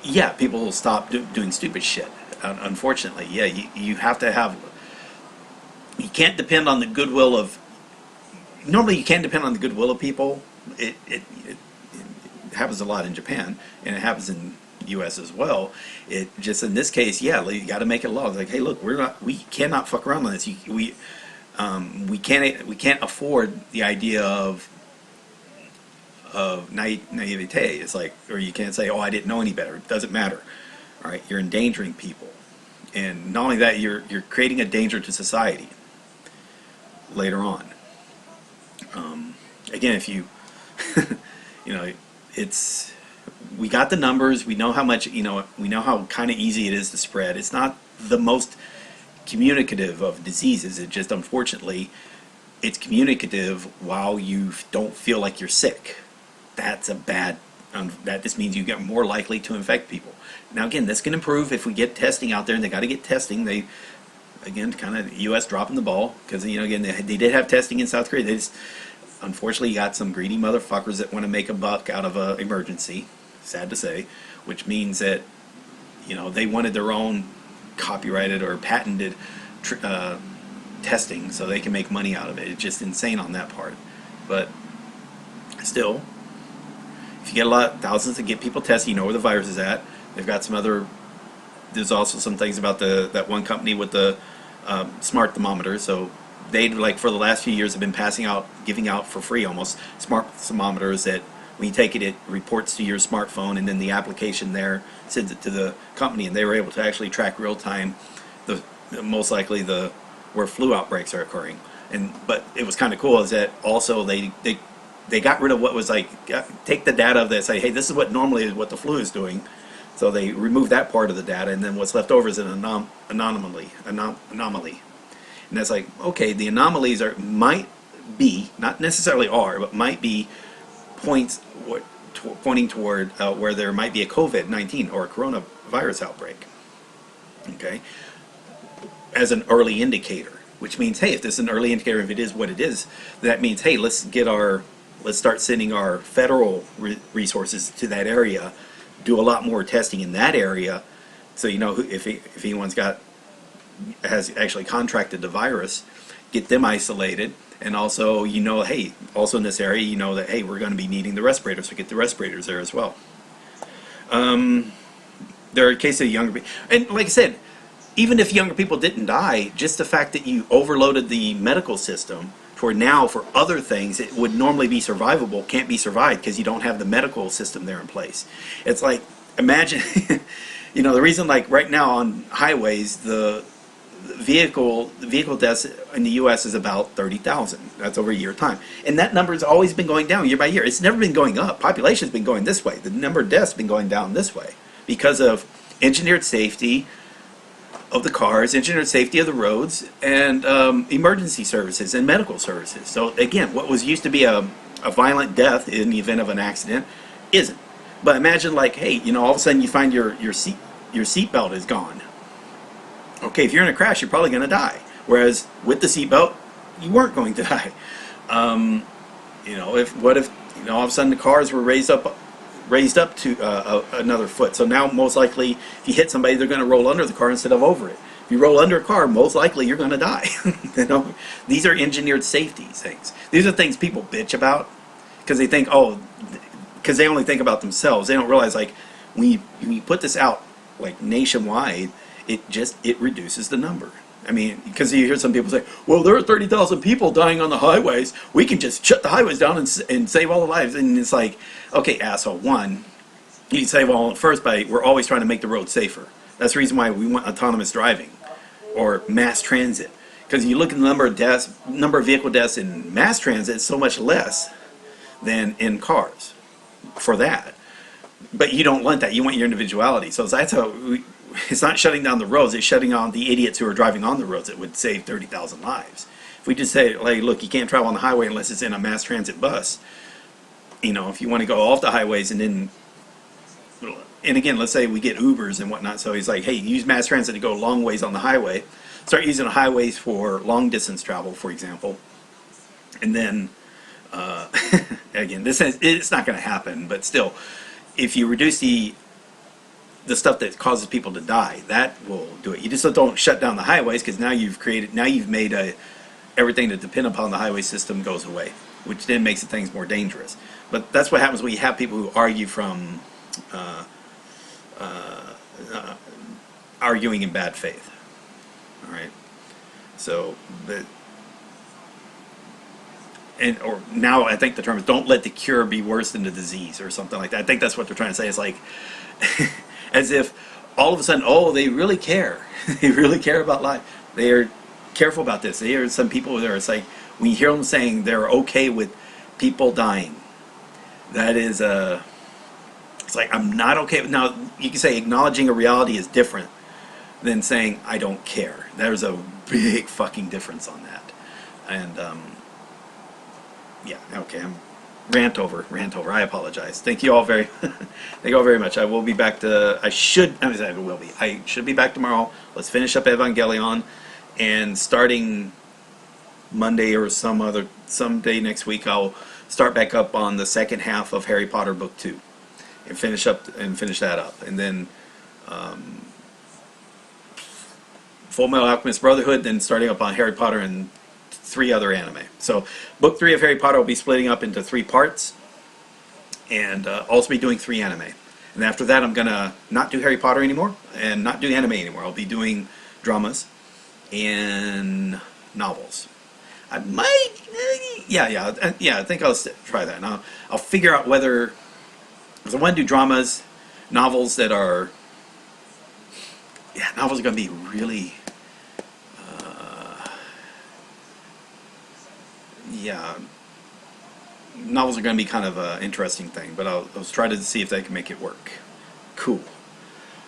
yeah, people will stop doing stupid shit. Unfortunately, yeah, you have to have. You can't depend on the goodwill of. Normally, you can't depend on the goodwill of people. It happens a lot in Japan, and it happens in U.S. as well. It just in this case, yeah, you got to make it a law. It's like, hey, look, we cannot fuck around on this. We can't afford the idea of naivete. It's like, or you can't say, oh, I didn't know any better. It doesn't matter. All right, you're endangering people, and not only that, you're creating a danger to society later on. Again, if you, we got the numbers. We know how much. We know how kind of easy it is to spread. It's not the most communicative of diseases. It just, unfortunately, it's communicative while you don't feel like you're sick. That's a bad. That just means you get more likely to infect people. Now, again, this can improve if we get testing out there, and they got to get testing. They, again, kind of the U.S. dropping the ball because again they did have testing in South Korea. They just, unfortunately, you got some greedy motherfuckers that want to make a buck out of an emergency. Sad to say, which means that you know, they wanted their own copyrighted or patented testing so they can make money out of it. It's just insane on that part. But still, if you get thousands to get people tested, you know where the virus is at. They've got some other, there's also some things about that one company with the smart thermometers. So they, like, for the last few years have been giving out for free almost smart thermometers that when you take it, it reports to your smartphone, and then the application there sends it to the company, and they were able to actually track real time most likely where flu outbreaks are occurring. But it was kind of cool is that also they got rid of what was like, take the data of that, say, hey, this is what normally is what the flu is doing. So they removed that part of the data, and then what's left over is an anomaly. And that's like, okay, the anomalies might be, not necessarily are, but might be pointing toward where there might be a COVID-19 or a coronavirus outbreak. Okay, as an early indicator, which means, hey, if this is an early indicator, if it is what it is, that means, hey, let's start sending our federal resources to that area, do a lot more testing in that area, so you know if anyone's has actually contracted the virus, get them isolated, and also, you know, hey, also in this area, you know that, hey, we're going to be needing the respirators, so get the respirators there as well. There are cases of younger people, and like I said, even if younger people didn't die, just the fact that you overloaded the medical system for now for other things it would normally be survivable can't be survived because you don't have the medical system there in place. It's like, imagine, you know, the reason, like right now on highways, the vehicle deaths in the U.S. is about 30,000. That's over a year time, and that number has always been going down year by year. It's never been going up. Population's been going this way. The number of deaths has been going down this way because of engineered safety of the cars, engineered safety of the roads, and emergency services and medical services. So again, what was used to be a violent death in the event of an accident isn't. But imagine, like, hey, you know, all of a sudden you find your seatbelt is gone. Okay, if you're in a crash, you're probably going to die. Whereas with the seatbelt, you weren't going to die. You know, what if you know all of a sudden the cars were raised up to another foot? So now most likely, if you hit somebody, they're going to roll under the car instead of over it. If you roll under a car, most likely you're going to die. You know, these are engineered safety things. These are things people bitch about because they think, because they only think about themselves. They don't realize, like, when you put this out like nationwide, it reduces the number. I mean, because you hear some people say, well, there are 30,000 people dying on the highways. We can just shut the highways down and save all the lives. And it's like, okay, asshole, one, you can save all first by, we're always trying to make the road safer. That's the reason why we want autonomous driving or mass transit. Because you look at the number of vehicle deaths in mass transit, it's so much less than in cars for that. But you don't want that. You want your individuality. So that's how it's not shutting down the roads, it's shutting down the idiots who are driving on the roads that would save 30,000 lives. If we just say, like, look, you can't travel on the highway unless it's in a mass transit bus. You know, if you want to go off the highways and again, let's say we get Ubers and whatnot, so he's like, hey, use mass transit to go long ways on the highway. Start using the highways for long distance travel, for example. And then, again, it's not going to happen, but still, if you reduce the stuff that causes people to die, that will do it. You just don't shut down the highways, because now you've made everything that depend upon the highway system goes away, which then makes the things more dangerous. But that's what happens when you have people who argue from arguing in bad faith. All right, so or now I think the term is, don't let the cure be worse than the disease, or something like that. I think that's what they're trying to say. It's like as if all of a sudden, oh, they really care. They really care about life. They are careful about this. There are some people there, it's like, when you hear them saying they're okay with people dying, that is it's like, I'm not okay. Now, you can say acknowledging a reality is different than saying I don't care. There's a big fucking difference on that. And yeah, okay, I'm rant over. I apologize. Thank you all very much. I will be back I should be back tomorrow. Let's finish up Evangelion, and starting Monday or some day next week, I'll start back up on the second half of Harry Potter Book 2 and finish that up. And then Full Metal Alchemist Brotherhood, then starting up on Harry Potter and 3 other anime. So book 3 of Harry Potter will be splitting up into 3 parts, and also be doing 3 anime. And after that, I'm gonna not do Harry Potter anymore and not do anime anymore. I'll be doing dramas and novels. I might, yeah. I think I'll try that. And I'll figure out whether, because I want to do dramas, novels that are, novels are going to be really, novels are going to be kind of an interesting thing, but I'll try to see if they can make it work. Cool.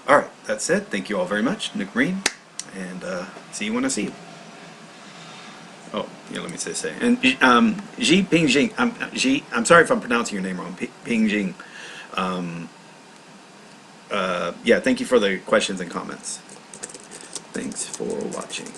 All right, that's it. Thank you all very much. Nick Green, and see you when I see you. Oh, yeah, let me say. And Ji Pingjing, I'm sorry if I'm pronouncing your name wrong. Pingjing. Thank you for the questions and comments. Thanks for watching.